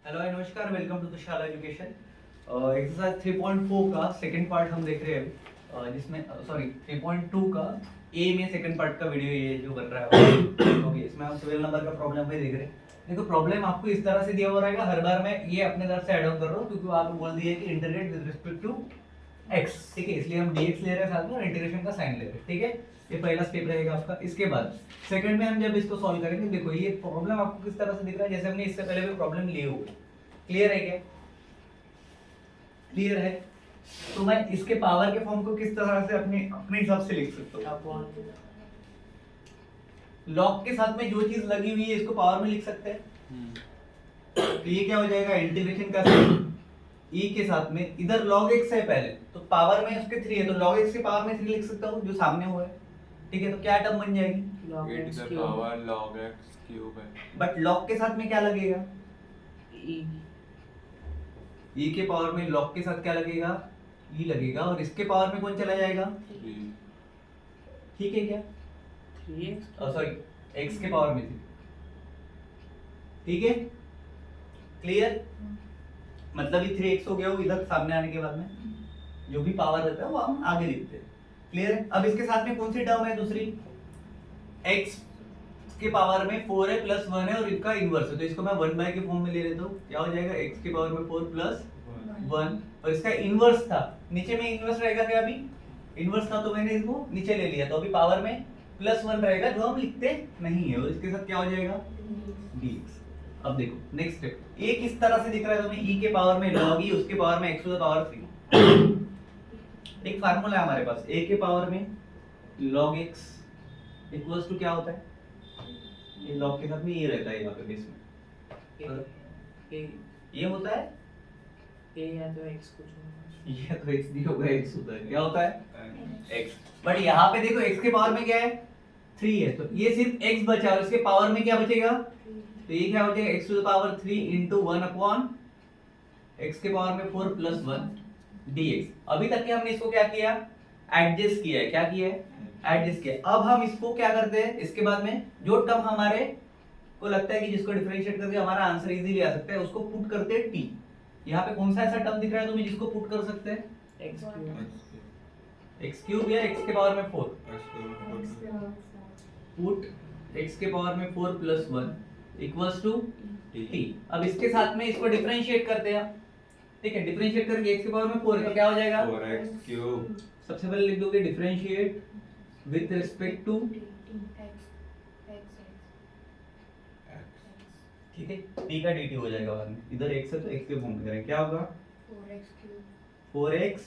Hello नमस्कार, welcome to the शाला education. Exercise 3.4 का सेकंड पार्ट हम देख रहे हैं जिसमें 3.2 का ए में सेकंड पार्ट का वीडियो ये जो बन रहा है। ओके, इसमें हम 12 नंबर का प्रॉब्लम भी देख रहे हैं। देखो, प्रॉब्लम आपको इस तरह से दिया हुआ रहेगा, हर बार मैं ये अपने तरफ से ऐड ऑन कर रहा हूँ क्योंकि आपने बोल दिया कि integrate with respect to x, ठीक है, इसलिए हम dx ले रहे हैं साथ में और इंटीग्रेशन का साइन ले रहे हैं, ठीक है। ये पहला स्टेप रहेगा आपका। इसके बाद सेकंड में हम जब इसको सॉल्व करेंगे, देखो ये प्रॉब्लम आपको किस तरह से दिख रहा है, जैसे हमने इससे पहले भी प्रॉब्लम लिए हुए। क्लियर है क्या? क्लियर है? तो मैं इसके पावर के फॉर्म को किस तरह से अपने अपने हिसाब से लिख सकता हूँ। लॉग के साथ में जो चीज लगी हुई है इसको पावर में लिख सकते हैं। तो ये क्या हो जाएगा, इंटीग्रेशन का साइन e के साथ में, इधर log x है पहले तो पावर में उसके 3 है तो log x की पावर में 3 लिख सकता हूँ जो सामने हुआ है, ठीक है। तो क्या टर्म बन जाएगी, e to the power log x cube है। बट log के साथ में क्या लगेगा, e के पावर में log के साथ क्या लगेगा, e लगेगा, और इसके पावर में कौन चला जाएगा, 3। ठीक है क्या, 3x सॉरी x के पावर में 3, ठीक है। क्लियर? मतलब ये 3x हो गया वो इधर सामने आने के बाद में जो भी पावर रहता है वो हम आगे लिखते हैं। क्लियर है? अब इसके साथ में कौन सी टर्म है दूसरी, x के पावर में 4 है प्लस 1 है और इसका इनवर्स है, तो इसको मैं 1 के फॉर्म में ले लेता हूँ। क्या हो जाएगा, x के पावर में 4 प्लस 1 और इसका इनवर्स था, नीचे में इनवर्स रहेगा क्या, अभी इनवर्स था तो मैंने इसको नीचे ले लिया, तो अभी पावर में प्लस 1 रहेगा जो हम लिखते नहीं है, और इसके साथ क्या हो जाएगा dx। अब देखो नेक्स्ट स्टेप, a किस तरह से दिख रहा है तुम्हें, e के पावर में log e, उसके पावर में x टू द पावर 3। एक फार्मूला है हमारे पास, a के पावर में log x इक्वल्स टू क्या होता है, ये log के साथ में ये रहता है यहाँ पे बेस में, ये होता है a या तो x कुछ होगा, ये तो x नहीं होगा, x होता है, क्या होता है x। बट यहाँ पे देखो x के पावर में क्या है 3 है, तो ये सिर्फ x बचा और इसके पावर में क्या बचेगा, तो ये क्या हो जाएगा x to the power 3 into 1 upon x के पावर में 4 प्लस 1 dx। अभी तक के हमने इसको क्या किया, एडजस्ट किया है, क्या किया है, एडजस्ट किया। अब हम इसको क्या करते हैं, इसके बाद में जो टर्म हमारे को लगता है कि जिसको डिफरेंशिएट करके हमारा आंसर इजीली आ सकता है उसको पुट करते हैं t। यहाँ पे कौन सा ऐसा टर्म दिख रहा है तुम्हें जिसको पुट कर सकते हैं, x क्यूब या x के पावर में 4, पुट x के पावर में 4 प्लस 1 इक्वल्स टू t। अब इसके साथ में इसको डिफरेंशिएट करते हैं, ठीक है, डिफरेंशिएट करके x के पावर में 4 है तो क्या हो जाएगा 4x क्यूब। सबसे पहले लिख दोगे डिफरेंशिएट विद रिस्पेक्ट टू, ठीक है, t का dt हो जाएगा बाद में, इधर x है तो x के फॉर्म में करेंगे, क्या होगा 4x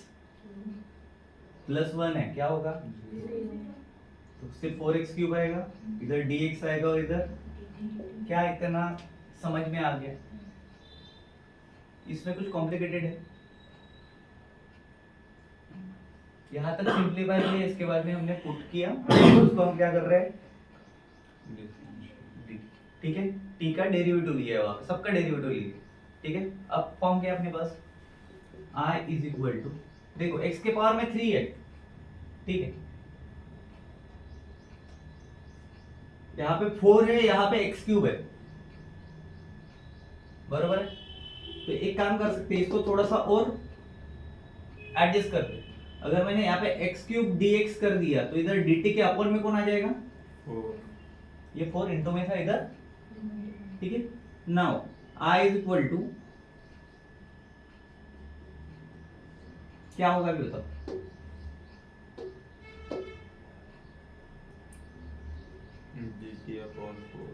प्लस 1 है, क्या होगा तो सिर्फ 4x क्यूब आएगा, इधर dx आएगा और इधर क्या, इतना समझ में आ गया, इसमें कुछ कॉम्प्लिकेटेड है, यहाँ तक सिंपलीफाई किया, इसके बाद में हमने पुट किया, उसको हम क्या कर रहे हैं, ठीक है, t का डेरिवेटिव लिया है, वहां पे सबका डेरिवेटिव लिया, ठीक है। अब फॉर्म क्या है अपने पास, i इज इक्वल टू, देखो x के पावर में 3 है, ठीक है, यहाँ पे 4 है, यहाँ पे x क्यूब है, बरोबर है। तो एक काम कर सकते हैं, इसको थोड़ा सा और एडजस्ट करते हैं। अगर मैंने यहाँ पे x क्यूब dx कर दिया तो इधर dt के अपोन में कौन आ जाएगा, 4। ये 4 इंटू में था इधर, ठीक है। Now i is equal to क्या होगा अभी बताओ, dt upon 4।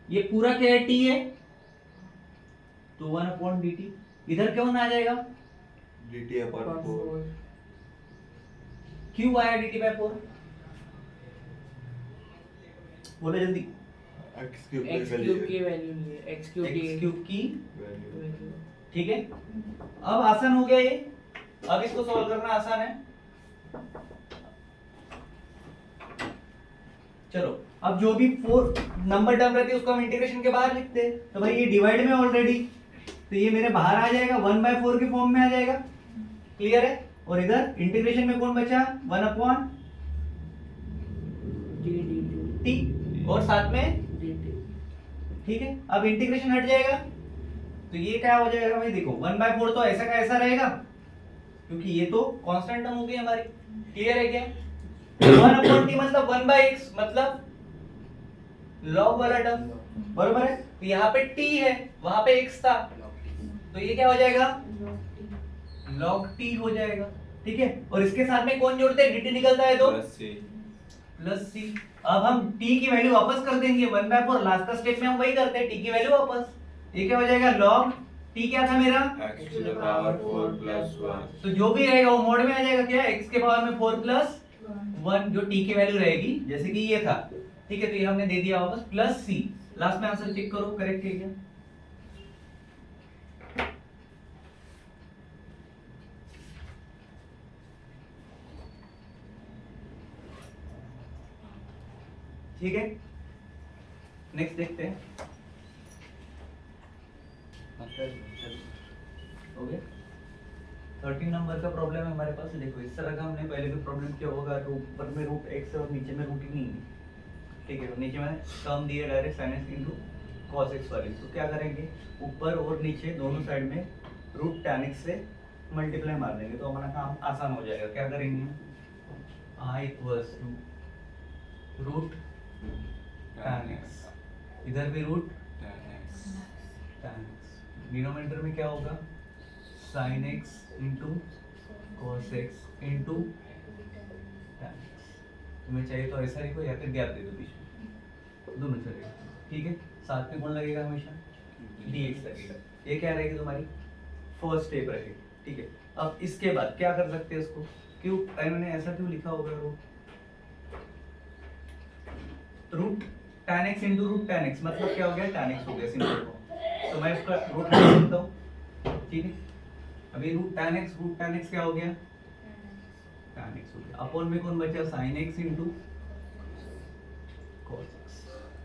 ये पूरा क्या है t है तो 1 अपॉन dt, इधर क्या होना आ जाएगा, dt upon 4। क्यों आया dt बाय 4, बोलो जल्दी, x क्यूब x क्यूब की वैल्यू लिए, x क्यूब x क्यूब की, वैल्यू। ठीक है। अब आसान हो गया ये, अब इसको सॉल्व करना आसान है। चलो, अब जो भी 4 नंबर टर्म रहती है उसको हम इंटीग्रेशन के बाहर लिखते हैं, तो भाई ये डिवाइड में ऑलरेडी, तो ये मेरे बाहर आ जाएगा 1/4 के फॉर्म में आ जाएगा, क्लियर है। और इधर इंटीग्रेशन में कौन बचा, 1 अपॉन टी और साथ में, ठीक है। अब इंटीग्रेशन हट जाएगा तो ये क्या हो जाएगा भाई, देखो 1/4 तो ऐसा का ऐसा रहेगा, क्योंकि ये तो कांस्टेंट टर्म हो गई हमारी। क्लियर है क्या? 1/t मतलब 1/x मतलब लॉग वाला टर्म, बरोबर है। तो यहाँ पे t है, वहां पे x था, तो ये क्या हो जाएगा, log t हो जाएगा। ठीक है, और इसके साथ में कौन जोड़ते हैं, dt निकलता है तो प्लस c। अब हम t की वैल्यू वापस कर देंगे 1/4, लास्ट का स्टेप में हम वही करते हैं, t की वैल्यू वापस। ये क्या हो जाएगा, log t क्या था मेरा, x to the power 4 plus 1 तो जो भी रहेगा वो मोड में आ जाएगा, क्या x के पावर में 4 प्लस 1 जो t की वैल्यू रहेगी, जैसे कि ये था। ठीक है, तो ये हमने दे दिया वापस प्लस c। लास्ट में आंसर चेक करो करेक्ट है क्या। ठीक है, नेक्स्ट देखते हैं। हो गया 13 नंबर का प्रॉब्लम है हमारे पास। देखो इस तरह का हमने पहले भी प्रॉब्लम किया होगा, ऊपर में रूट x और नीचे में रूट ही नहीं है। ठीक है, तो नीचे में टर्म दिए direct sin x into cos x वाली, तो क्या करेंगे, ऊपर और नीचे दोनों साइड में रूट tan x से मल्टीप्लाई मार देंगे, तो हमारा काम आसान हो जाएगा। क्या करेंगे, i equals to root tan x, इधर भी रूट tan x, डिनोमिनेटर में क्या होगा sin x into cos x into tan x। तुम्हें चाहिए तो ऐसा लिखो या फिर गैप दे दो बीच में, दोनों चलेगा। ठीक है, साथ में कौन लगेगा, हमेशा dx लगेगा। ये क्या रहेगी तुम्हारी फर्स्ट स्टेप रहेगी। ठीक है, अब इसके बाद क्या कर सकते हैं इसको, क्यों मैंने ऐसा क्यों लिखा होगा, root tan x into root tan x मतलब क्या हो गया, tan x हो गया सिंपल फॉर्म, तो मैं इसका रूट ले सकता हूँ। ठीक है, अभी रूट tan x क्या हो गया, tan x हो गया, अपॉन में कौन बचा, sin x into cos x।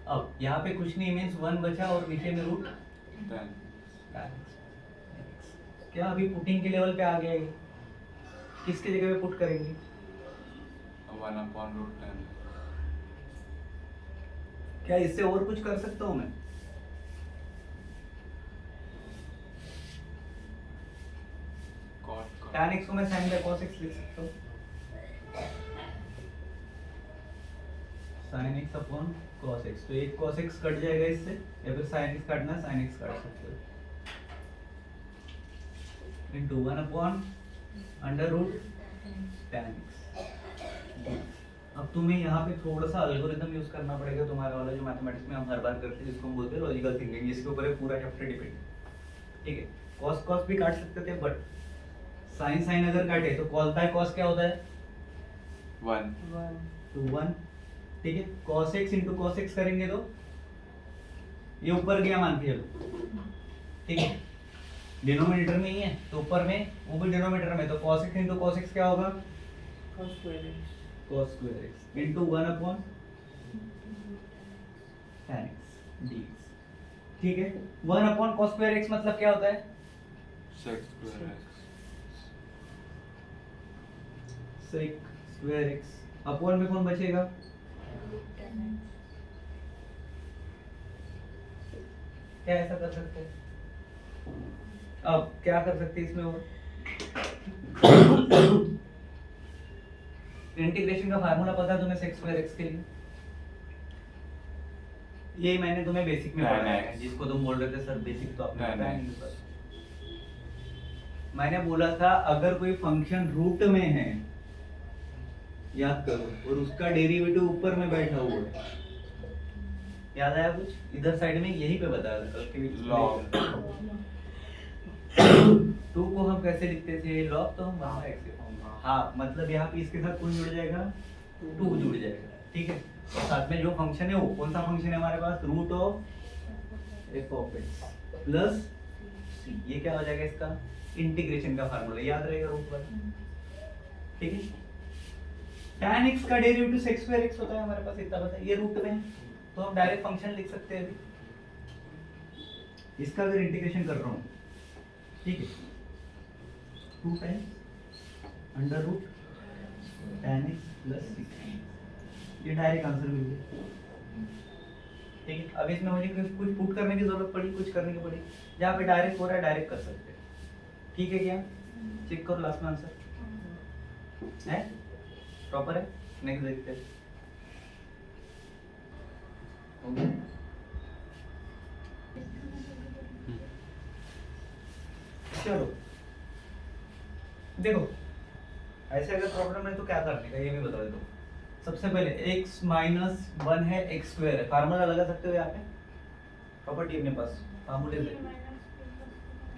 अब यहाँ पे कुछ नहीं मीन्स 1 बचा और नीचे में रूट tan x। क्या अभी पुटिंग के लेवल पे आ गया ये, किसके जगह पे पुट करेंगे, 1/√10 क्या इससे और कुछ कर सकता हूँ मैं, tan x को मैं sin बाय cos x लिख सकता हूँ, sin x upon cos x, तो एक cos x कट जाएगा इससे, या फिर sin x काटना है sin x काट सकते हो, into 1 upon under root tan x। अब तुम्हें यहाँ पे थोड़ा सा एल्गोरिथम यूज करना पड़ेगा, तुम्हारा वाला जो मैथमेटिक्स में हम हर बार करते हैं, जिसको हम बोलते हैं लॉजिकल थिंकिंग, जिसके ऊपर पूरा चैप्टर डिपेंड है। ठीक है, cos cos भी काट सकते थे, बट sin sin अगर काटे तो cos बाय cos क्या होता है, 1 तो 1। ठीक है, cos x into cos x करेंगे तो ये ऊपर गया मान के चलो। ठीक है, डिनोमिनेटर में ही है तो ऊपर में, वो भी डिनोमिनेटर में, तो cos x into cos x क्या होगा, cos square x cos square x into 1 upon tan x dx। ठीक है, 1 अपॉन cos square x मतलब क्या होता है, sec square x sec square x, upon में कौन बचेगा, क्या ऐसा कर सकते हैं। अब क्या कर सकते हैं इसमें और, इंटीग्रेशन का फार्मूला पता है तुम्हें sec square x के लिए, ये मैंने तुम्हें बेसिक में पढ़ाया है, जिसको तुम बोल रहे थे सर बेसिक तो आपने पढ़ाया नहीं सर। मैंने बोला था अगर कोई फंक्शन रूट में है, याद करो, और उसका डेरिवेटिव ऊपर में बैठा हुआ है, याद आया कुछ, इधर साइड में यहीं पे बताया था कल के log 2 को हम कैसे लिखते थे, log तो हम वहां x हाँ, मतलब यहाँ पे इसके साथ कौन जुड़ जाएगा, 2 जुड़ जाएगा। ठीक है, और साथ में जो फंक्शन है वो कौन सा फंक्शन है हमारे पास, root of f of x plus c, ये क्या हो जाएगा इसका इंटीग्रेशन का फार्मूला, याद रहेगा रूट पर। ठीक है, tan x का डेरिवेटिव sec square x होता है हमारे पास, इतना पता है, ये रूट में है तो हम डायरेक्ट फंक्शन लिख सकते हैं अभी। इसका अगर इंटीग्रेशन कर रहा हूँ, ठीक है, 2 times under root tan x plus c, ये डायरेक्ट आंसर मिल गया। ठीक है, अब इसमें मुझे कुछ पुट करने की जरूरत पड़ी, कुछ करने की पड़ी, जहाँ पे डायरेक्ट हो रहा है डायरेक्ट कर सकते हैं। ठीक है क्या? चेक करो लास्ट में आंसर है, प्रॉपर है। नेक्स्ट देखते हैं। हो गया? चलो देखो, ऐसे अगर प्रॉब्लम है तो क्या करने का ये भी बता दो। सबसे पहले x माइनस 1 है, x स्क्वायर है, फार्मूला लगा सकते हो यहाँ पे, प्रॉपर्टी अपने पास फार्मूले से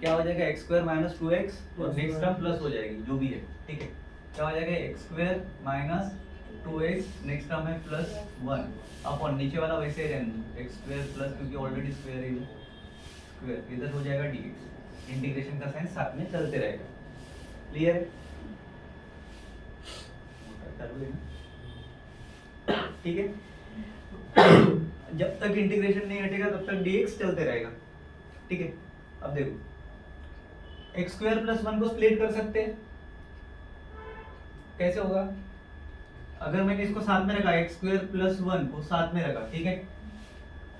क्या हो जाएगा, x स्क्वायर माइनस 2x और नेक्स्ट टर्म प्लस हो जाएगी जो भी है। ठीक है, क्या हो जाएगा, x square minus 2x, next term है प्लस 1 अपॉन नीचे वाला वैसे ही रहने दो, x स्क्वायर प्लस, क्योंकि ऑलरेडी स्क्वायर है, स्क्वायर इधर हो जाएगा dx। इंटीग्रेशन का साइन साथ में चलते रहेगा। क्लियर है? ठीक है, जब तक इंटीग्रेशन नहीं हटेगा तब तक dx चलते रहेगा। ठीक है, अब देखो x स्क्वायर प्लस 1 को स्प्लिट कर सकते हैं, कैसे होगा? अगर मैंने इसको साथ में रखा, x स्क्वायर प्लस 1 को साथ में रखा, ठीक है,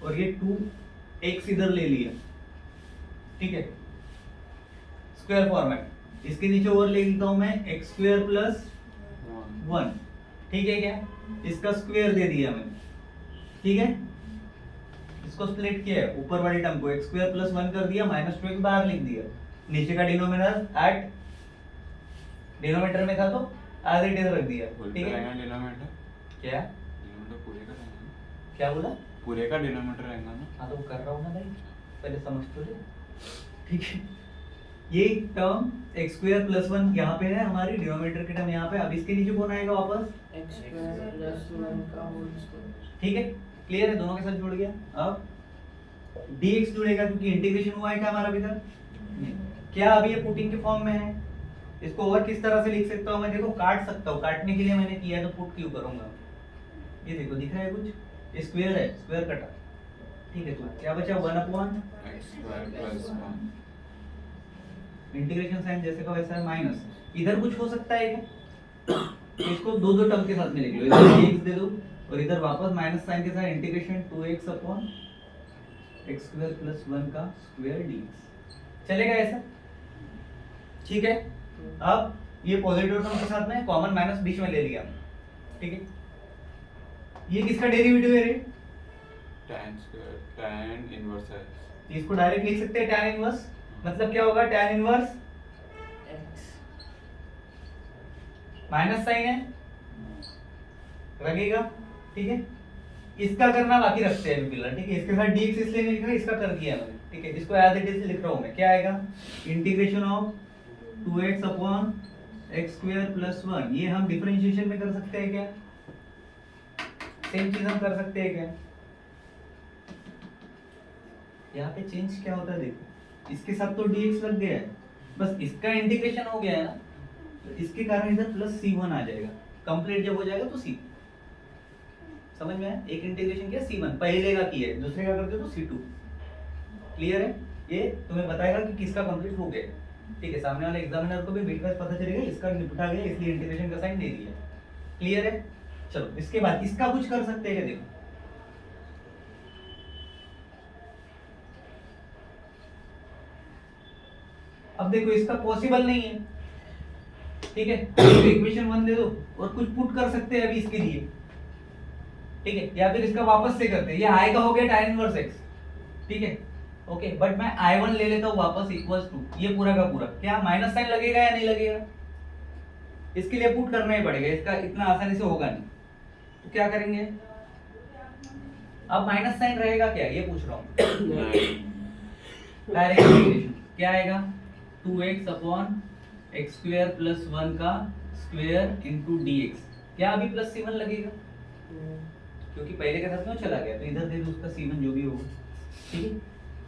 और ये 2x इधर ले लिया, ठीक है, स्क्वायर फॉर्मेट, इसके नीचे और ले लेता हूं मैं x स्क्वायर प्लस 1, ठीक है क्या? इसका स्क्वायर दे दिया मैंने, ठीक है, इसको स्प्लिट किया है, ऊपर वाली टर्म को x स्क्वायर प्लस 1 कर दिया, माइनस 2x बाहर लिख दिया, नीचे का डिनोमिनेटर ऐड डिनोमिनेटर में था तो एज इट इज रख दिया। ठीक है, डिनोमिनेटर क्या डिनोमिनेटर पूरे का रहेगा ना? क्या बोला? पूरे का डिनोमिनेटर रहेगा ना? हाँ तो वो कर रहा हूँ ना भाई, पहले समझ तो ले। ठीक है, ये टर्म x स्क्वायर प्लस 1 यहाँ पे है, हमारी डिनोमिनेटर की टर्म यहाँ पे, अब इसके नीचे कौन आएगा वापस? x स्क्वायर प्लस 1 का होल स्क्वायर। ठीक है, क्लियर है, दोनों के साथ जुड़ गया। अब dx जुड़ेगा क्योंकि इंटीग्रेशन हुआ है क्या हमारा अभी तक? क्या अभी ये पुटिंग के फॉर्म में है? इसको और किस तरह से लिख सकता हूँ मैं? देखो काट सकता हूँ, काटने के लिए मैंने किया है तो पुट क्यों करूंगा? ये देखो दिख रहा है कुछ, ये स्क्वायर है, स्क्वायर कटा, ठीक है, तो क्या बचा 1 upon x square plus 1 integration sign जैसे का वैसा है माइनस, इधर कुछ हो सकता है क्या? तो इसको दो दो टर्म के साथ में लिख लो, इधर dx दे दो और इधर वापस माइनस साइन के साथ integration 2x upon x square plus 1 का स्क्वायर dx। चलेगा ऐसा? ठीक है, अब ये पॉजिटिव टर्म के साथ में कॉमन माइनस बीच में ले लिया, ठीक है, ये किसका डेरिवेटिव है रे? tan स्क्वायर tan इनवर्स है। इसको डायरेक्ट लिख सकते हैं tan इनवर्स, मतलब क्या होगा tan inverse x minus sign है लगेगा, ठीक है, इसका करना बाकी रखते हैं फिलहाल, ठीक है, इसके साथ dx इसलिए नहीं लिख रहा, इसका कर दिया मैंने, ठीक है, जिसको एज इट इज लिख रहा हूं मैं, क्या आएगा? Integration of 2x upon x square plus 1, ये हम डिफरेंशिएशन में कर सकते हैं क्या? सेम चीज हम कर सकते हैं क्या? यहाँ पे चेंज क्या होता है देखो, इसके साथ तो dx लग गया है, बस इसका इंटीग्रेशन हो गया है ना, तो इसके कारण इधर प्लस c1 आ जाएगा, कंप्लीट जब हो जाएगा तो c, समझ में आया? एक इंटीग्रेशन किया c1, पहले का किया है, दूसरे का करते हो तो c2। क्लियर है? ये तुम्हें बताएगा कि किसका कंप्लीट हो गया, ठीक है, सामने वाले एग्जामिनर को भी बिटवाइज पता चलेगा इसका निपटा गया, इसलिए इंटीग्रेशन का साइन दे दिया। क्लियर है? चलो इसके बाद इसका कुछ कर सकते हैं क्या? देखो अब देखो इसका पॉसिबल नहीं है, ठीक है, इक्वेशन 1 दे दो और कुछ पुट कर सकते हैं अभी इसके लिए, ठीक है, या फिर इसका वापस से करते हैं, ये आएगा हो गया tan इनवर्स x, ठीक है, ओके, बट मैं I1 ले लेता हूँ वापस इक्वल्स टू ये पूरा का पूरा, क्या माइनस साइन लगेगा या नहीं लगेगा? इसके लिए पुट करना ही पड़ेगा, इसका इतना आसानी से होगा नहीं, तो क्या करेंगे? अब माइनस साइन रहेगा क्या ये पूछ रहा हूँ। डायरेक्ट इंटीग्रेशन क्या आएगा? 2x upon x square plus 1 का स्क्वायर इनटू dx, क्या अभी प्लस c1 लगेगा? क्योंकि पहले के साथ में चला गया, तो इधर दे दो उसका c1 जो भी होगा, ठीक है,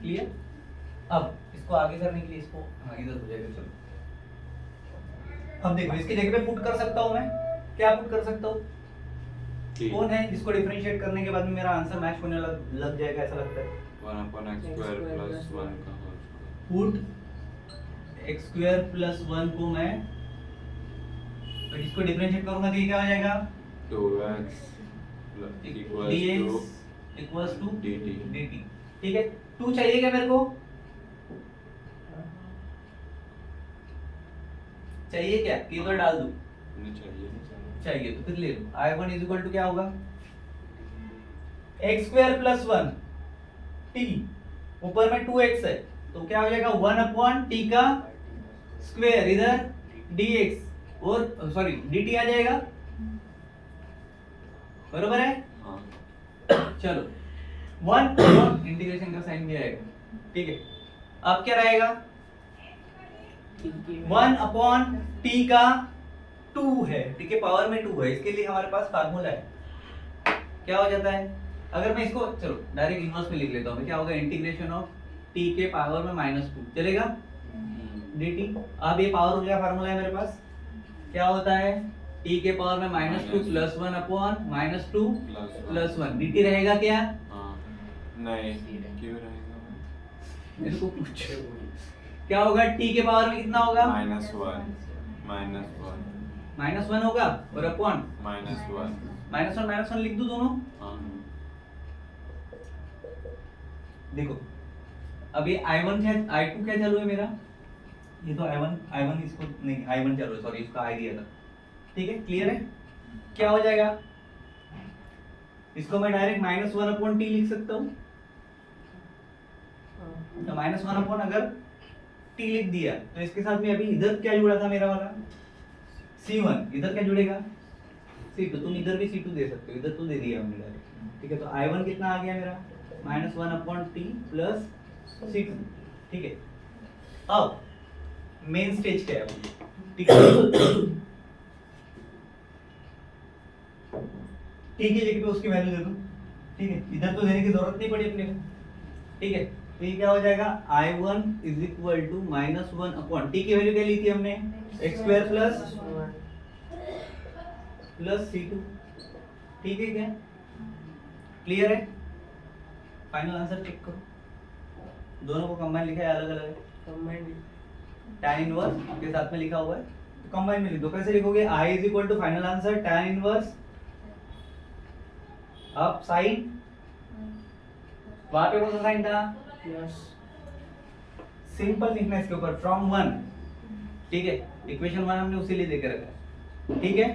क्लियर? अब इसको आगे करने के लिए इसको हाँ इधर हो जाएगा। चलो अब देखो इसकी जगह पे पुट कर सकता हूँ मैं, क्या पुट कर सकता हूँ? कौन है जिसको डिफरेंशिएट करने के बाद में मेरा आंसर मैच होने लग जाएगा, ऐसा लगता है? 1 अपॉन x स्क्वायर प्लस 1 का whole square. Put x square plus 1 को मैं तो इसको डिफरेंशिएट करूंगा तो ये क्या हो जाएगा? 2x equals dx to equals to dt। dt। ठीक है, 2 चाहिए क्या मेरे को? चाहिए क्या कि इधर डाल दूं? नहीं चाहिए। चाहिए तो फिर ले लो। I1 इज इक्वल टू क्या होगा? x स्क्वायर प्लस 1 t, ऊपर में 2x है तो क्या हो जाएगा 1 अपॉन t का स्क्वायर, इधर dx और सॉरी dt आ जाएगा, बरोबर है? हाँ। चलो 1 अपॉन इंटीग्रेशन का साइन भी आएगा, ठीक है। अब क्या रहेगा? 1 अपॉन t का 2 है, t के पावर में 2 है, इसके लिए हमारे पास फार्मूला है। क्या हो जाता है अगर मैं इसको चलो डायरेक्ट इनवर्स में लिख लेता हूँ, क्या होगा? इंटीग्रेशन ऑफ t के पावर में -2 चलेगा dt। अब ये पावर हो गया, फार्मूला है मेरे पास, क्या होता है? t के पावर में -2 प्लस 1 अपॉन -2 प्लस 1 dt रहेगा क्या? हाँ। नहीं क्यों रहेगा? मेरे को पूछ क्या होगा? t के पावर में कितना होगा? -1 होगा और अपॉन -1 लिख दूं दोनों। हाँ। देखो अब ये I1 क्या I2 क्या चालू है मेरा? ये तो I1 इसको नहीं, I1 चालू है, सॉरी इसका I दिया था, ठीक है। क्लियर है? क्या हो जाएगा? इसको मैं डायरेक्ट -1 अपॉन t लिख सकता हूँ, तो -1 अपॉन अगर t लिख दिया तो इसके साथ में अभी इधर क्या जुड़ा था मेरा वाला? C1, इधर क्या जुड़ेगा? C2। तुम इधर भी C2 दे सकते हो, इधर तो दे दिया हमने डायरेक्ट, ठीक है। तो I1 कितना आ गया मेरा? -1 अपॉन t प्लस C2, ठीक है। अब मेन स्टेज क्या है वो? ठीक है, t की जगह पे उसकी वैल्यू दे दो, ठीक है। इधर तो देने की जरूरत नहीं पड़ी अपने को, ठीक है। तो ये क्या हो जाएगा? I1 is equal to -1 upon t की वैल्यू क्या ली थी हमने? x स्क्वायर प्लस C2, ठीक है क्या? क्लियर है? फाइनल आंसर चेक करो, दोनों को कंबाइन लिखा है, अलग अलग है। कंबाइंड tan इनवर्स के साथ में लिखा हुआ है, तो कंबाइन में लिख दो। कैसे लिखोगे? I is equal to final answer tan inverse अब साइन, वहां पे कौन सा साइन था? प्लस सिंपल लिखना है इसके ऊपर फ्रॉम 1, ठीक है। इक्वेशन 1 हमने उसी लिए देकर रखा है, ठीक है।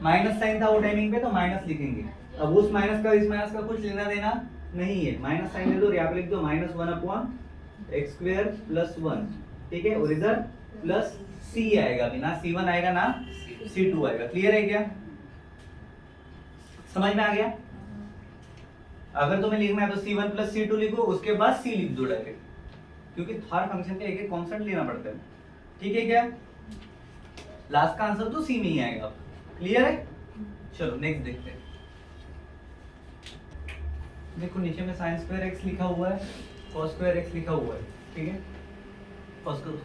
माइनस साइन था वो टाइमिंग पे, तो माइनस लिखेंगे। अब उस माइनस का इस माइनस का कुछ लेना देना नहीं है, माइनस साइन ले दो, यहाँ पे लिख दो -1 अपॉन x स्क्वायर प्लस 1, ठीक है। और इधर प्लस c आएगा, अभी ना C1 आएगा ना C2 आएगा। क्लियर है क्या? समझ में आ गया? अगर तुम्हें लिखना है तो C1 प्लस C2 लिखो, उसके बाद C लिख दो डायरेक्ट, क्योंकि हर फंक्शन का एक एक कांस्टेंट लेना पड़ता है, ठीक है क्या? लास्ट का आंसर तो C में ही आएगा। क्लियर है? चलो नेक्स्ट देखते हैं। देखो नीचे में sin स्क्वायर x लिखा हुआ है, cos स्क्वायर x लिखा हुआ है, ठीक है। पॉज करो।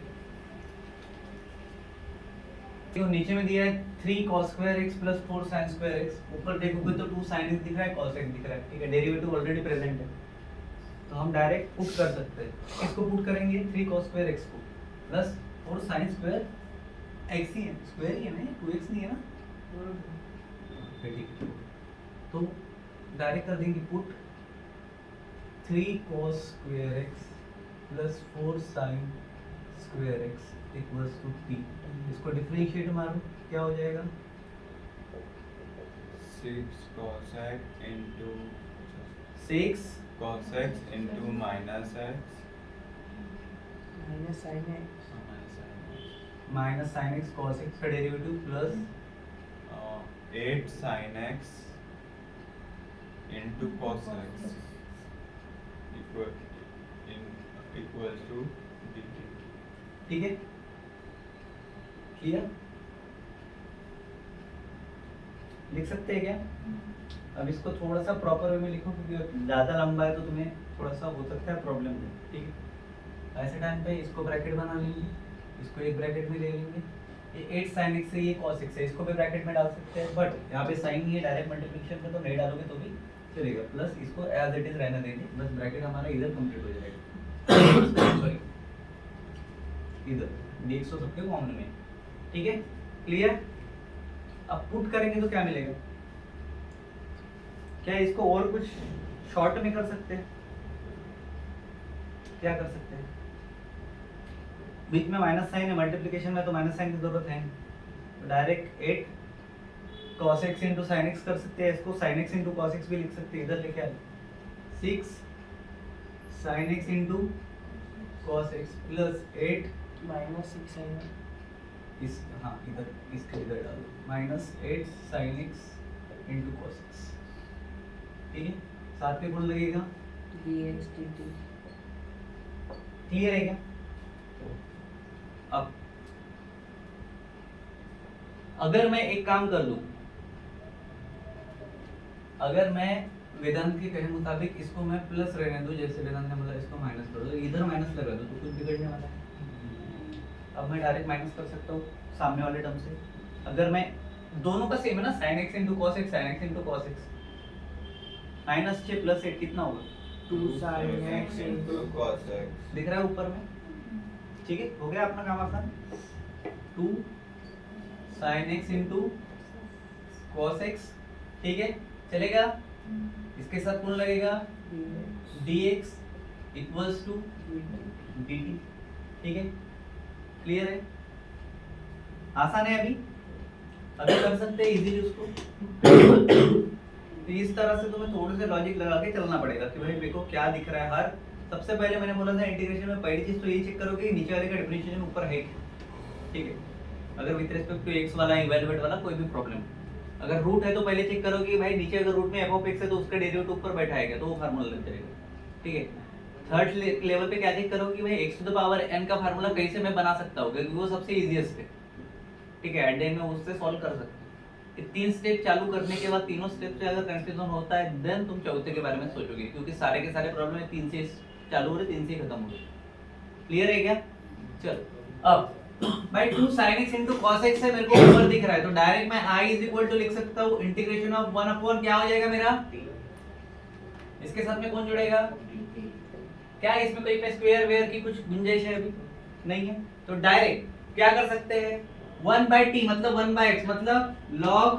देखो नीचे में दिया है 3 cos square x plus 4 sin square x, ऊपर देखोगे तो 2 sin x दिख रहा है, cos x दिख रहा है, ठीक है। डेरिवेटिव ऑलरेडी प्रेजेंट है, तो हम डायरेक्ट पुट कर सकते हैं। इसको पुट करेंगे 3 cos स्क्वायर x को प्लस 4 sin स्क्वायर x ही है, स्क्वायर ही है ना, 2x नहीं है ना, ठीक है। तो डायरेक्ट कर देंगे put 3 cos square x plus 4 sin square x equals to t। इसको डिफरेंशिएट मारो, क्या हो जाएगा? 6 cos x into 6 cos x into minus x minus sign है minus sin x cos x का derivative plus 8 sin x into cos x equals to dt। ठीक है। Clear? लिख सकते हैं क्या? अब इसको थोड़ा सा प्रॉपर वे में लिखो, क्योंकि ज़्यादा लंबा है तो तुम्हें थोड़ा सा हो सकता है प्रॉब्लम, ठीक है। ऐसे टाइम पे इसको ब्रैकेट बना लेंगे, इसको एक ब्रैकेट में ले लेंगे। ये 8 sin x है, ये cos x है, इसको भी ब्रैकेट में डाल सकते हैं, बट यहाँ पे साइन ही है, डायरेक्ट मल्टीप्लिकेशन में तो नहीं डालोगे तो भी चलेगा। प्लस इसको एज इट इज रहने देंगे, बस ब्रैकेट हमारा इधर कंप्लीट हो जाएगा, सॉरी इधर dx तो सबके कॉमन में, ठीक है। क्लियर? अब पुट करेंगे तो क्या मिलेगा? क्या इसको और कुछ शॉर्ट में कर सकते हैं, क्या कर सकते हैं, बीच में माइनस साइन है, मल्टीप्लिकेशन में तो माइनस साइन की जरूरत है, तो direct 8 cos x into sine x कर सकते हैं, इसको sin x into cos x भी लिख सकते हैं, इधर लेके आ 6 sin x into cos x plus 8 -6 आएगा। इस हाँ इधर इसके इधर डालो -8 sin x into cos x, ठीक है, साथ में कौन लगेगा, dx dt। क्लियर है क्या? अब अगर मैं एक काम कर लूं, अगर मैं वेदांत के कहे मुताबिक इसको मैं प्लस रहने दूं, जैसे वेदांत ने बोला इसको माइनस कर दो, इधर माइनस लगा दो तो कुछ बिगड़ने वाला है। अब मैं डायरेक्ट माइनस कर सकता हूँ सामने वाले टर्म से, अगर मैं दोनों का सेम है ना, sin x into cos x, sin x into cos x, -6 plus 8 कितना होगा, 2 sin x into cos x. दिख रहा है ऊपर में, ठीक है, हो गया अपना काम आसान, 2 sin x into cos x, ठीक है, चलेगा, इसके साथ कौन लगेगा, dx इक्वल्स टू dt, ठीक है, क्लियर है, आसान है, अभी कर सकते हैं इजीली उसको। तो इस तरह से तुम्हें थोड़े से लॉजिक लगा के चलना पड़ेगा कि भाई देखो क्या दिख रहा है, हर सबसे पहले मैंने बोला था इंटीग्रेशन में पहली चीज तो ये चेक करोगे कि नीचे वाले का डिफरेंशिएशन ऊपर है क्या, ठीक है, अगर विद रिस्पेक्ट टू x वाला इवैल्यूएट वाला कोई भी प्रॉब्लम, अगर रूट है तो पहले चेक करोगे कि भाई नीचे अगर रूट में f ऑफ x है तो उसका डेरिवेटिव ऊपर बैठा है क्या, तो वो फार्मूला लग जाएगा, ठीक है। थर्ड लेवल पे क्या चेक करोगे कि भाई x to the power n का फार्मूला कैसे मैं बना सकता हूँ, क्योंकि वो सबसे इजीएस्ट है, ठीक है, एट द एंड में उससे सॉल्व कर सकते हो। ये 3 स्टेप चालू करने के बाद तीनों स्टेप से अगर कंफ्यूजन होता है देन तुम चौथे के बारे में सोचोगे, क्योंकि सारे के सारे प्रॉब्लम 3 से चालू हो रहे, 3 से खत्म हो रहे, क्लियर है क्या? चलो अब भाई 2 sin x into cos x है, मेरे को ऊपर दिख रहा है, तो डायरेक्ट मैं i इज इक्वल टू लिख सकता हूँ इंटीग्रेशन ऑफ 1 अपॉन क्या हो जाएगा मेरा, इसके साथ में कौन जुड़ेगा, क्या है इसमें कोई पे स्क्वायर वेयर की कुछ गुंजाइश है, अभी नहीं है, तो डायरेक्ट क्या कर सकते हैं, 1 by t मतलब 1 by x मतलब log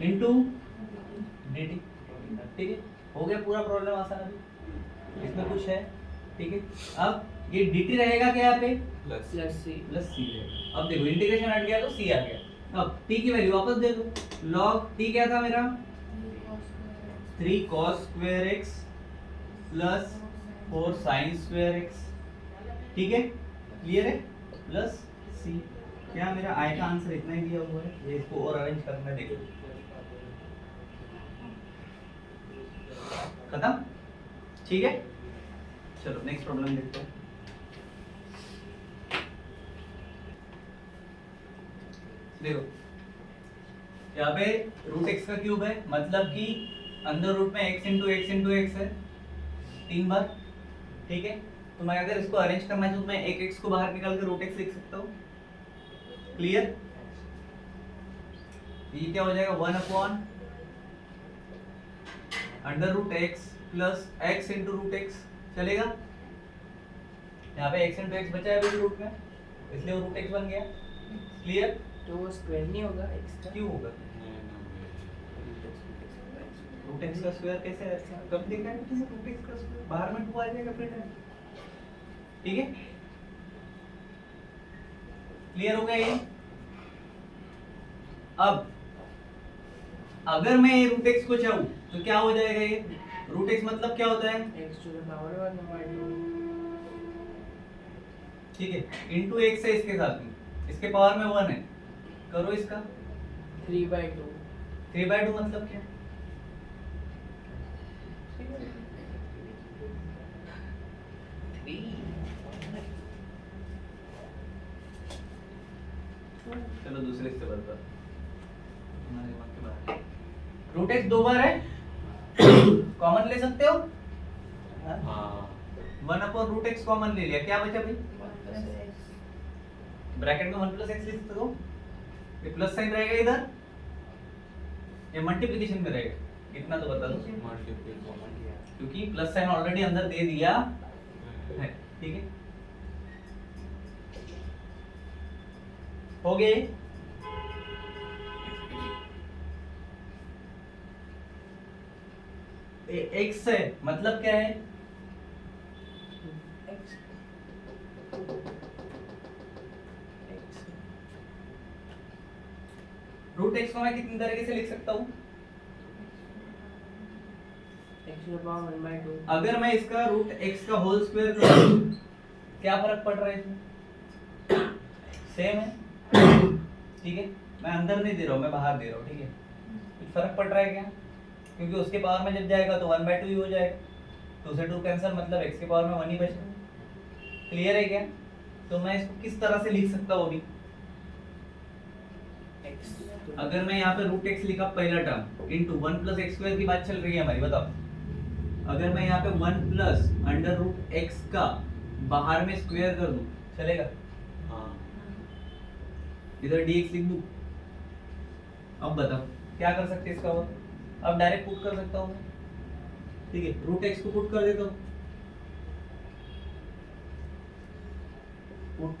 into dt, ठीक है, हो गया पूरा प्रॉब्लम आसान, अभी इसमें कुछ है, ठीक है। अब ये dt रहेगा क्या यहाँ पे, Plus. c प्लस c है, अब देखो इंटीग्रेशन हट गया तो c आ गया, अब t की वैल्यू वापस दे दो, log t क्या था मेरा 3 cos square x plus 4 sin square x, ठीक है, क्लियर है, प्लस c, क्या मेरा i का आंसर इतना ही दिया हुआ है, ये इसको और अरेंज करना, देखो खत्म, ठीक है। चलो नेक्स्ट प्रॉब्लम देखते हैं, देखो यहाँ पे रूट x का क्यूब है, मतलब कि अंदर रूट में x इंटू x है 3 बार, ठीक है, तो मैं अगर इसको अरेंज करना चाहूँ तो मैं एक x को बाहर निकाल कर रूट x लिख सकता हूँ, क्लियर, ये क्या हो जाएगा 1 upon under root x plus x into root x, चलेगा, यहाँ पे x इंटू x बचा है अभी रूट में, इसलिए वो रूट x बन गया, क्लियर, तो वो स्क्वायर नहीं होगा x का, क्यों होगा, रूट x का स्क्वायर कैसे आएगा, कब देखा है किसी रूट x का स्क्वायर, बाहर में 2 आ जाएगा फिर, ठीक है, क्लियर हो गया ये। अब अगर मैं ये रूट x को चाहूँ तो क्या हो जाएगा, ये रूट x मतलब क्या होता है, x to the power 1 by 2, ठीक है, इंटू x है इसके साथ में, इसके पावर में 1 है, करो इसका 3 by 2, 3 by 2 मतलब क्या, चलो दूसरे से बता, हमारे दिमाग के बाहर रूट x 2 बार है, कॉमन ले सकते हो, हाँ 1 अपॉन रूट x कॉमन ले लिया, क्या बचा भाई, ब्रैकेट में 1 प्लस x लिख सकते हो, ये प्लस साइन रहेगा इधर, ये मल्टीप्लिकेशन में रहेगा, इतना तो बता दो, क्योंकि प्लस साइन ऑलरेडी अंदर दे दिया है, ठीक है, हो गए, x है मतलब क्या है? x x रूट x को मैं कितनी तरीके से लिख सकता हूँ? x to the power 1 by 2 अगर मैं इसका रूट x का होल स्क्वायर करूँ क्या फर्क पड़ रहा है इसमें? सेम है, ठीक है। मैं अंदर नहीं दे रहा हूँ, मैं बाहर दे रहा हूँ, ठीक है। कुछ फर्क पड़ रहा है क्या? क्योंकि उसके पावर में जब जाएगा तो 1/2 ही हो जाएगा, 2 से 2 कैंसिल, मतलब x के पावर में 1 ही बचेगा। क्लियर है क्या? तो मैं इसको किस तरह से लिख सकता हूँ अभी? x to अगर मैं यहाँ पे रूट x लिखा पहला term into 1 plus x square की बात चल रही है हमारी, बताओ। अगर मैं यहाँ पे 1 प्लस अंडर रूट x का बाहर में स्क्वायर कर दूं चलेगा? हाँ इधर dx लिख दूं। अब बताओ क्या कर सकते हैं इसका और? अब डायरेक्ट पुट कर सकता हूँ मैं, ठीक है। रूट x को पुट कर देता हूँ, put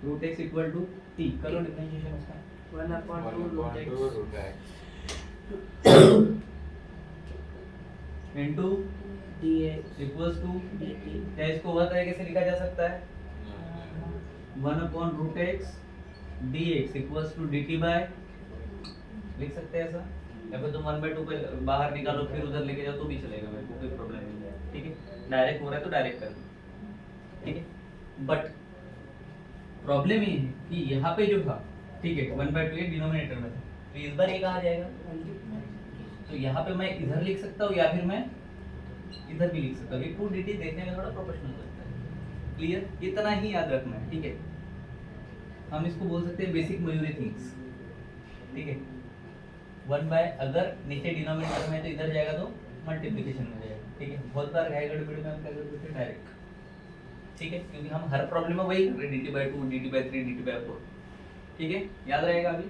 root x equal to t, करो डिफरेंशिएशन इसका। 1 upon 2 root x root x into dx equals to, dt क्या इसको वह तरीके से लिखा जा सकता है? 1 upon root x d x equals to d t by, लिख सकते हैं ऐसा। या फिर तुम 1/2 पे बाहर निकालो फिर उधर लेके जाओ तो भी चलेगा, मेरे को कोई प्रॉब्लम नहीं है, ठीक है। डायरेक्ट हो रहा है तो डायरेक्ट कर दो, ठीक है। बट प्रॉब्लम ये है कि यहाँ पे जो था, ठीक है, 1/2 ये डिनोमिनेटर में था, तो इस बार ये कहाँ जाएगा? तो यहाँ पे मैं इधर लिख सकता हूँ या फिर मैं इधर भी लिख सकता हूँ। ये 2dt देखने में थोड़ा प्रोफेशनल लगता है। क्लियर? इतना ही याद रखना है, ठीक है। हम इसको बोल सकते हैं बेसिक मयूरी थिंग्स, ठीक है। 1 बाय, अगर नीचे डिनोमिनेटर में तो इधर जाएगा तो मल्टीप्लिकेशन में जाएगा, ठीक है। बहुत बार है गड़बड़ी में हम क्या करते हैं डायरेक्ट, ठीक है, क्योंकि हम हर प्रॉब्लम में वही कर रहे हैं, dt/2 dt/3 dt/4, ठीक है। याद रहेगा अभी?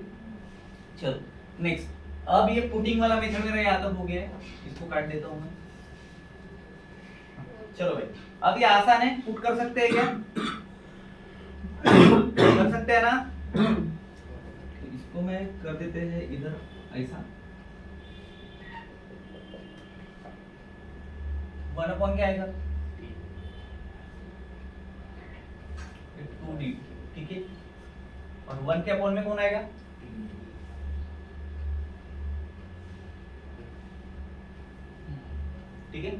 चलो नेक्स्ट। अब ये पुटिंग वाला मेथड मेरा याद हो गया है, इसको काट देता हूँ मैं। चलो भाई, अब ये आसान है, पुट कर सकते हैं क्या? कर सकते हैं ना? तो इसको मैं कर देते हैं इधर ऐसा, 1 अपॉन क्या आएगा? 2d, ठीक है। और 1 के अपॉन में कौन आएगा? ठीक है।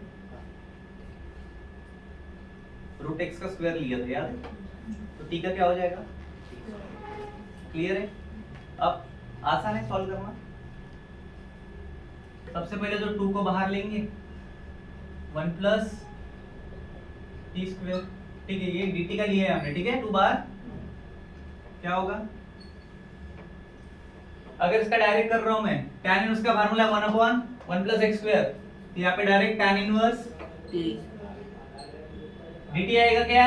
रूट एक्स का स्क्वायर लिया था, याद है? तो टी का क्या हो जाएगा? क्लियर है? अब आसान है सॉल्व करना। सबसे पहले तो 2 को बाहर लेंगे, 1 प्लस टी स्क्वायर, ठीक है। ये dt का लिया है हमने, ठीक है। 2 बार क्या होगा? अगर इसका डायरेक्ट कर रहा हूं मैं, tan इनवर्स का formula 1 upon 1 plus x square, तो यहाँ पे direct tan inverse t dt आएगा क्या?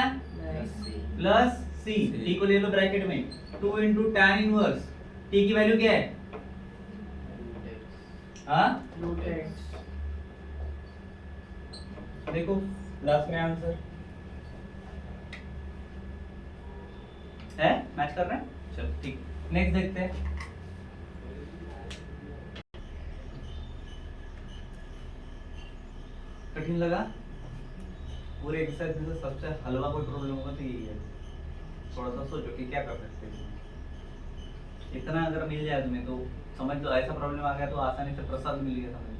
c प्लस c, t को ले लो ब्रैकेट में, 2 इंटू tan इनवर्स, t की वैल्यू क्या है? हाँ, root x देखो लास्ट में आंसर है, मैच कर रहे हैं। चलो ठीक, नेक्स्ट देखते हैं। कठिन लगा? पूरे एक्सरसाइज में सबसे हलवा कोई प्रॉब्लम होगा तो यही है। थोड़ा सा सोचो कि क्या कर सकते हैं। इतना अगर मिल जाए तुम्हें तो समझ लो, ऐसा प्रॉब्लम आ गया तो आसानी से प्रसाद मिल गया, समझ लो।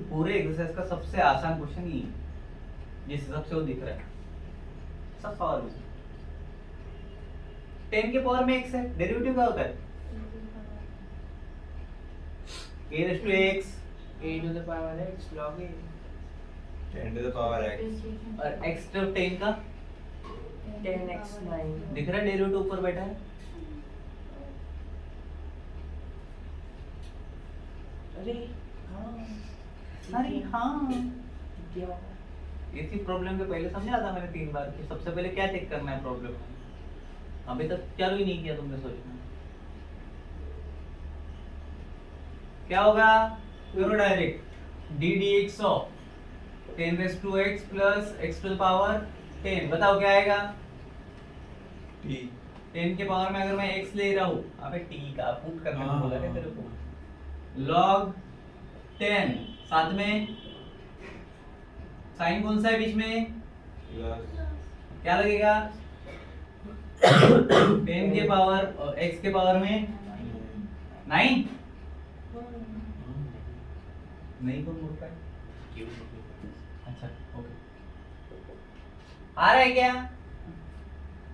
पूरे एक्सरसाइज का सबसे आसान क्वेश्चन ये जिस हिसाब से वो दिख रहा है, सब सवाल में 10 के पावर में x है, डेरिवेटिव क्या होता है? a raised to x a to the power x log a 10 to the power x और x to 10 का 10x 9 दिख रहा है, डेरिवेटिव ऊपर बैठा है। अरे हाँ अरे हाँ, क्या इसी प्रॉब्लम के पहले समझा था मैंने 3 बार कि सबसे पहले क्या चेक करना है प्रॉब्लम में। अभी तक चालू ही नहीं किया तुमने सोचना। क्या होगा? करो direct, d dx of 10 raised to x plus x to the power 10, बताओ क्या आएगा? t 10 के पावर में अगर मैं x ले रहा हूँ, अबे t का पुट करने को हाँ। बोला क्या तेरे को? log 10 साथ में साइन कौन सा है बीच में? प्लस क्या लगेगा? 10 के पावर और x के पावर में 9। नहीं कौन बोल रहा है? अच्छा ओके, आ रहा है क्या?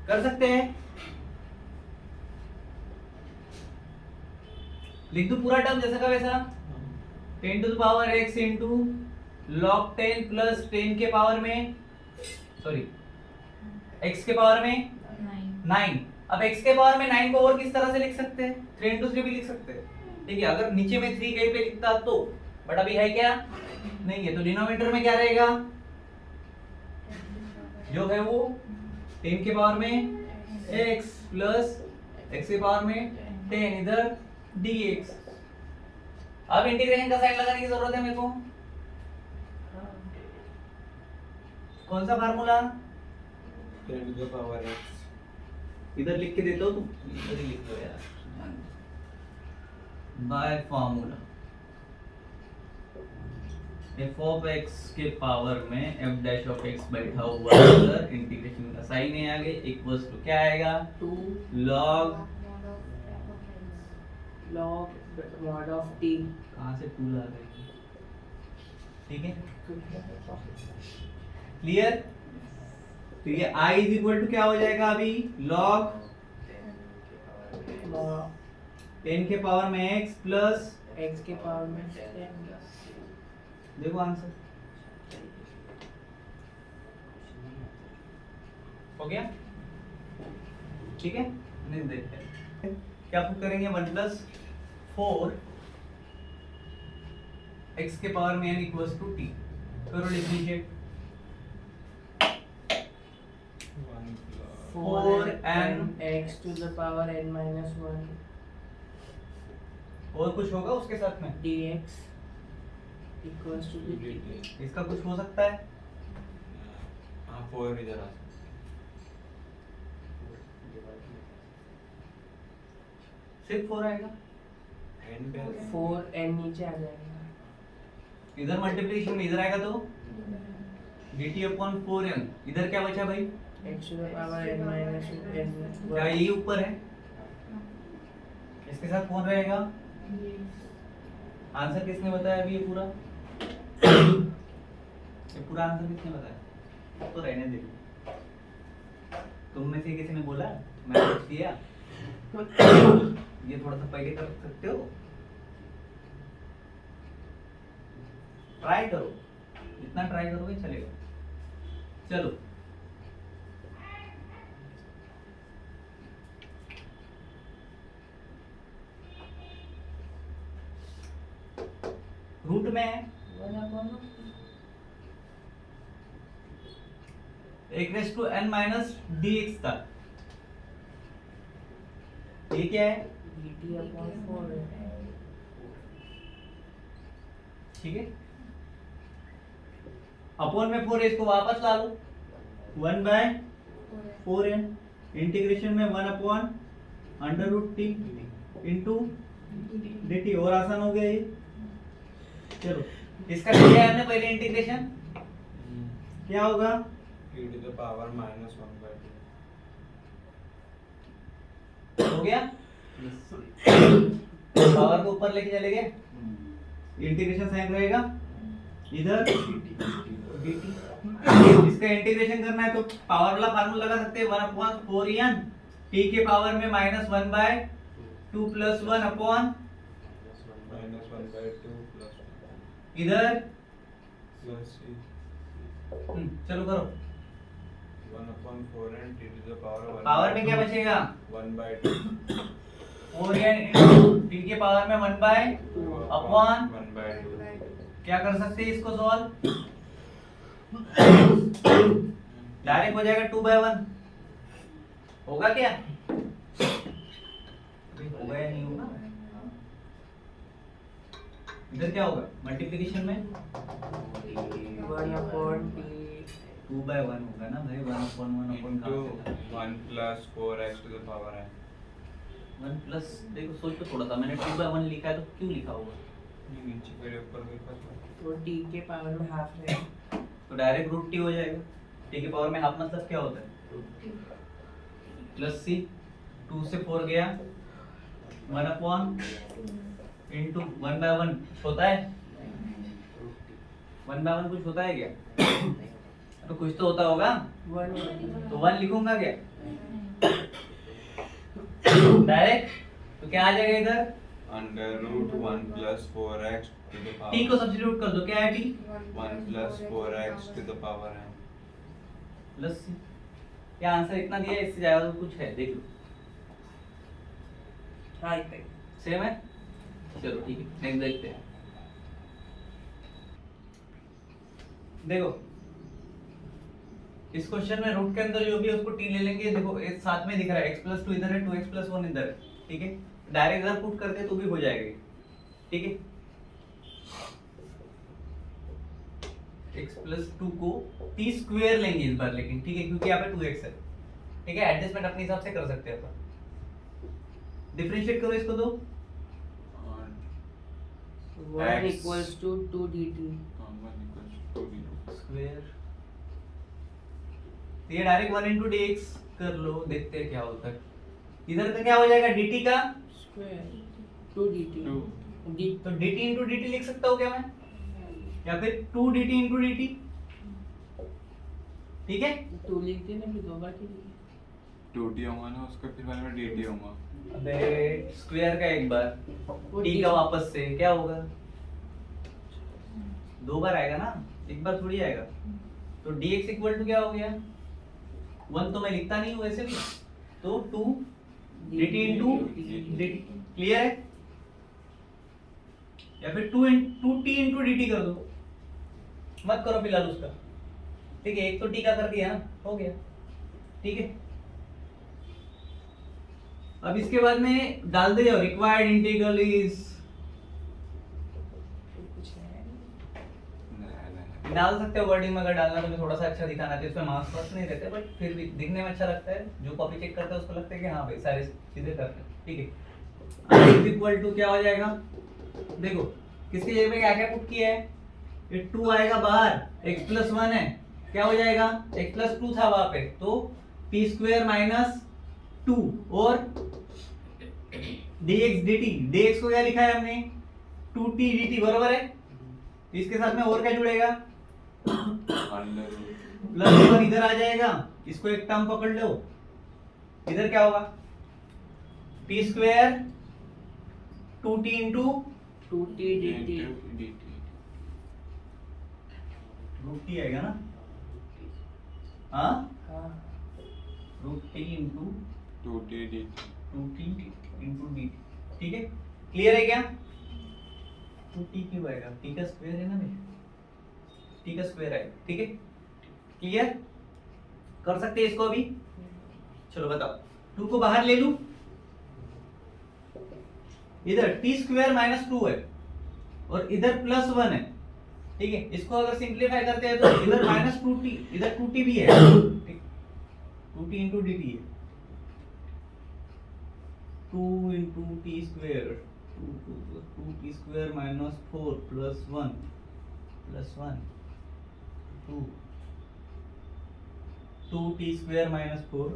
कर सकते हैं? लिख दो पूरा टर्म जैसा का वैसा। 10 to the power x into log 10 plus 10 के पावर में, सॉरी x के पावर में 9। अब x के पावर में 9 को और किस तरह से लिख सकते हैं? 3 इंटू 3 भी लिख सकते हैं, ठीक है, अगर नीचे में 3 कहीं पे लिखता तो, बट अभी है क्या? नहीं है, तो डिनोमिनेटर में क्या रहेगा? जो है वो 10 के पावर में x प्लस x के पावर में 10 इधर dx। अब इंटीग्रेशन का साइन लगाने की जरूरत है मेरे को। कौन सा formula? 10 to the power x इधर लिख के देता हूँ, तुम इधर ही लिख दो यार, bye formula f of x के पावर में f डैश ऑफ x बैठा हुआ है इधर, इंटीग्रेशन का साइन है आगे, इक्वल्स टू क्या आएगा? 2 log log mod of t। कहाँ से 2 ला रहे हैं? ठीक है, क्लियर? तो ये i इज इक्वल टू क्या हो जाएगा अभी? log 10 के पावर में x प्लस x के पावर में 10। देखो आंसर हो गया, ठीक है। नहीं देखते हैं क्या पुट करेंगे, 1 प्लस 4 x के पावर में n इक्वल्स टू t, करो differentiate. 4n x to the power n minus 1 और कुछ होगा उसके साथ में? dx equals to the t। इसका कुछ हो सकता है? हाँ 4 इधर आ सिर्फ 4 आएगा, n पे 4n नीचे आ जाएगा। इधर मल्टीप्लिकेशन में इधर आएगा तो dt अपॉन 4n, इधर क्या बचा भाई? x to the power n minus n। क्या यही ऊपर है? इसके साथ कौन रहेगा? आंसर किसने बताया अभी ये पूरा? ये पूरा आंसर किसने बताया? तो रहने दे, तुम में से किसी ने बोला? मैं कुछ किया? ये थोड़ा सा पहले कर सकते हो, ट्राई करो, जितना ट्राई करोगे चलेगा। चलो रूट में एक raise to n minus dx तक, ये क्या है? dt upon 4 है। ठीक है, अपॉन में 4 इसको वापस ला लो, 1 बाय 4n इंटीग्रेशन में 1 upon under root t into dt, और आसान हो गया ये। चलो इसका किया हमने पहले इंटीग्रेशन, क्या होगा? e to the power minus 1 by 2 हो गया, पावर को ऊपर लेके चले गए, इंटीग्रेशन साइन रहेगा इधर dt। इसका इंटीग्रेशन करना है तो पावर वाला फार्मूला लगा सकते हैं, 1 अपॉन 4n t के पावर में minus 1 by 2 plus 1 upon minus 1 by 2 plus 1 इधर plus e चलो करो, 1 upon 4n t to the power 1 power में क्या बचेगा? 1 by 2 4n t के पावर में 1 बाय अपॉन 1 by 2 क्या कर सकते हैं इसको सॉल्व? डायरेक्ट हो जाएगा 2 बाय 1, होगा क्या? होगा या नहीं होगा? इधर क्या होगा मल्टीप्लिकेशन में? 1 upon t 2/1 होगा ना भाई, 1/1 अपन into कहाँ से 1 plus 4x to the power n. 1 plus, देखो सोचो थोड़ा सा, मैंने 2/1 लिखा है तो क्यों लिखा होगा? ये नीचे के ऊपर लिखा था. तो t के पावर में हाफ रहेगा. तो डायरेक्ट रूट टी हो जाएगा. टी के पावर में हाफ मतलब क्या होता है? प्लस सी, 2 से 4 गया 1/, इंटू 1/1 होता है? 1/1 कुछ होता है क्या? तो कुछ तो होता होगा. 1 तो 1 लिखूंगा क्या डायरेक्ट? तो क्या आ जाएगा इधर? Under root 1 plus 4x to the power. T को सब्स्टिट्यूट कर दो, क्या है T? 1 plus 4x to the power n. Plus C. क्या आंसर इतना दिया है, इससे ज्यादा तो कुछ है, देख लो. हाँ इतना ही. सेम है. चलो ठीक है, नेक्स्ट देखते हैं. देखो इस क्वेश्चन में रूट के अंदर जो भी है उसको टी ले लेंगे. देखो एक साथ में दिख रहा है, x+2 इधर है, 2x+1 इधर है. ठीक है, डायरेक्ट इधर पुट करते तो भी हो जाएगा. ठीक है, x+2 को t स्क्वायर लेंगे इस बार, लेकिन ठीक है क्योंकि यहाँ पे 2x है. ठीक है, एडजस्टमेंट अपने हिसाब से कर सकते हैं अपन. डिफरेंशिएट करो इसको. दो 1 X. equals to 2 dt. 1 equals to 2 square, ये डायरेक्ट 1 into dx कर लो, देखते हैं क्या होता है. इधर का क्या हो जाएगा? dt का Square 2 dt. 2. d तो dt into dt लिख सकता हूँ क्या मैं, या फिर 2 dt into dt. ठीक है, 2 लिख देना, फिर 2 बार के लिए. 2t होगा ना उसका, फिर वाले में dt होगा. अबे स्क्वायर का एक बार, वो t d- का वापस से क्या होगा? 2 बार आएगा ना, एक बार थोड़ी आएगा. तो dx इक्वल टू क्या हो गया? 1 तो मैं लिखता नहीं हूँ वैसे भी, तो 2 dt into dt. क्लियर है? या फिर 2t into dt कर दो, मत करो फिलहाल उसका. ठीक है, एक तो t का कर दिया ना, हो गया. ठीक है, अब इसके बाद में डाल दे जाओ, रिक्वायर्ड इंटीग्रल इज. कुछ है नहीं. डाल सकते हो वर्डिंग में, अगर डालना तो मैं थोड़ा सा अच्छा दिखाना चाहिए. इसमें मार्क्स पास नहीं रहते, बट फिर भी दिखने में अच्छा लगता है. जो कॉपी चेक करता है उसको लगता है कि हाँ भाई सारे चीजें करते हैं. ठीक है, इज इक्वल टू क्या हो जाएगा? देखो किसकी जगह पे क्या क्या पुट किया है. ये 2 आएगा बाहर, x+1 है, क्या हो जाएगा? x+2 था वहां पे, तो p स्क्वायर माइनस 2 और dx dt. dx को क्या लिखा है हमने? 2t dt, बरोबर है. इसके साथ में और क्या जुड़ेगा? Under root. प्लस 1 इधर आ जाएगा, इसको एक टर्म पकड़ लो. इधर क्या होगा? p square 2t into 2t dt. Into dt. Root t आएगा ना. हाँ, हाँ root t into 2t dt. 2t into d. ठीक है, क्लियर है क्या? 2t क्यों आएगा? t का स्क्वायर है ना भाई, t का स्क्वायर आएगा. ठीक है, क्लियर कर सकते हैं इसको अभी. चलो बताओ, 2 को बाहर ले लूं, इधर t स्क्वायर माइनस 2 है और इधर +1 है. ठीक है, इसको अगर सिंपलीफाई करते हैं तो इधर -2t, इधर 2t भी है. ठीक, 2t इंटू dt है, 2 into T square, 2t square minus 4 plus 1 2 2t square minus 4.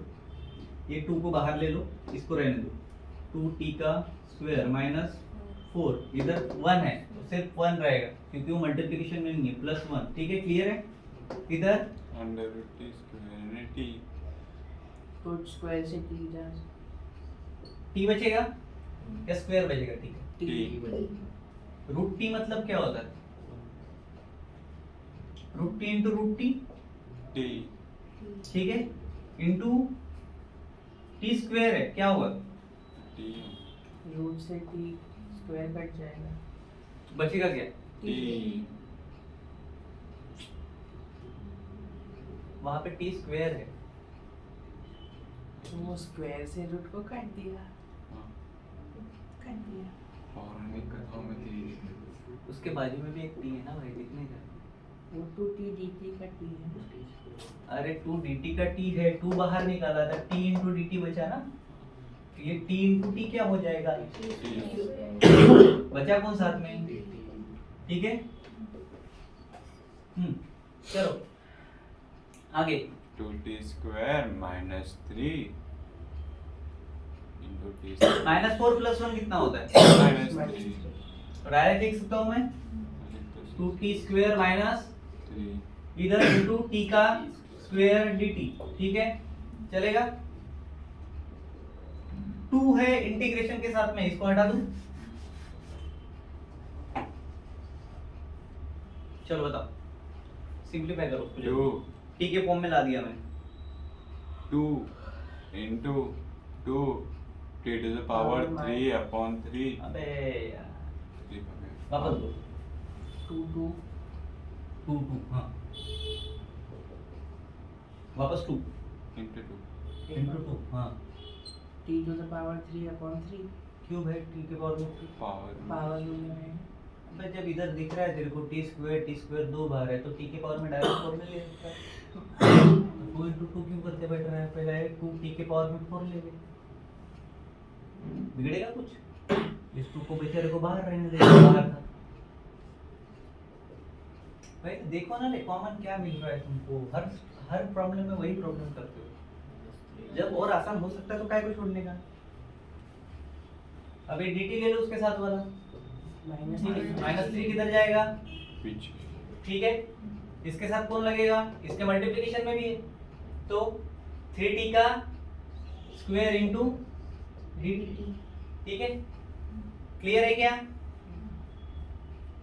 ये 2 को बाहर ले लो, इसको रहने दो. 2t का स्क्वायर माइनस 4, इधर 1 है तो सिर्फ 1 रहेगा क्योंकि वो मल्टीप्लिकेशन में नहीं है. +1. ठीक है, क्लियर है? इधर Under root t square यानी t. तो स्क्वायर से t जा t बचेगा या स्क्वायर बचेगा? ठीक है, T. रूट टी मतलब क्या होता है? Root t into root t. t. ठीक है, इंटू टी स्क्वायर है, क्या होगा? t. रूट से t स्क्वायर कट जाएगा. बचेगा क्या? t. वहां पे टी स्क्वायर है, तो वो स्क्वायर से रूट को काट दिया. हाँ. काट दिया. पौराणिक कथाओं में थी. उसके बाजू में भी एक टी है ना भाई, लिखने का. वो 2t dt का t है। अरे 2 dt का t है, 2 बाहर निकाला था, t इंटू dt बचा ना, तो ये t इंटू t क्या हो जाएगा, बचा कौन साथ में, ठीक है। चलो आगे। 2t square minus 3 into t -4 + 1 कितना होता है, minus 3 तो डायरेक्ट लिख सकता हूँ मैं 2t स्क्वायर माइनस 3 इधर इंटू t का स्क्वायर dt, ठीक है चलेगा। 2 है इंटीग्रेशन के साथ में, इसको हटा दूं, चलो बताओ सिंपलीफाई करो, 2 t के फॉर्म में ला दिया मैं, 2 into 2 t to the power Power 3 upon 3 अबे यार 3 वापस दो 2 2 2 2 हाँ वापस 2 into 2 इंटू 2 हाँ t to the power 3 upon 3 cube है t के पावर में 3। power पावर में है। अबे जब इधर दिख रहा है तेरे को t स्क्वायर 2 बार है, तो t के पावर में डायरेक्ट फॉर्मूला ले सकता है, तो 2 इंटू 2 क्यों करते बैठ रहा है, पहले 2 t के पावर में 4 ले ले, बिगड़ेगा कुछ, इस 2 को बेचारे को बाहर रहने दे, बाहर था भाई। देखो ना ले कॉमन क्या मिल रहा है तुमको, हर प्रॉब्लम में वही प्रॉब्लम करते हो, जब और आसान हो सकता है तो काय को छोड़ने का। अब ये dt ले लो उसके साथ वाला, -3 किधर जाएगा, पीछे ठीक है, इसके साथ कौन लगेगा, इसके मल्टीप्लिकेशन में भी है, तो 3t का स्क्वायर इंटू dt, ठीक है क्लियर है क्या।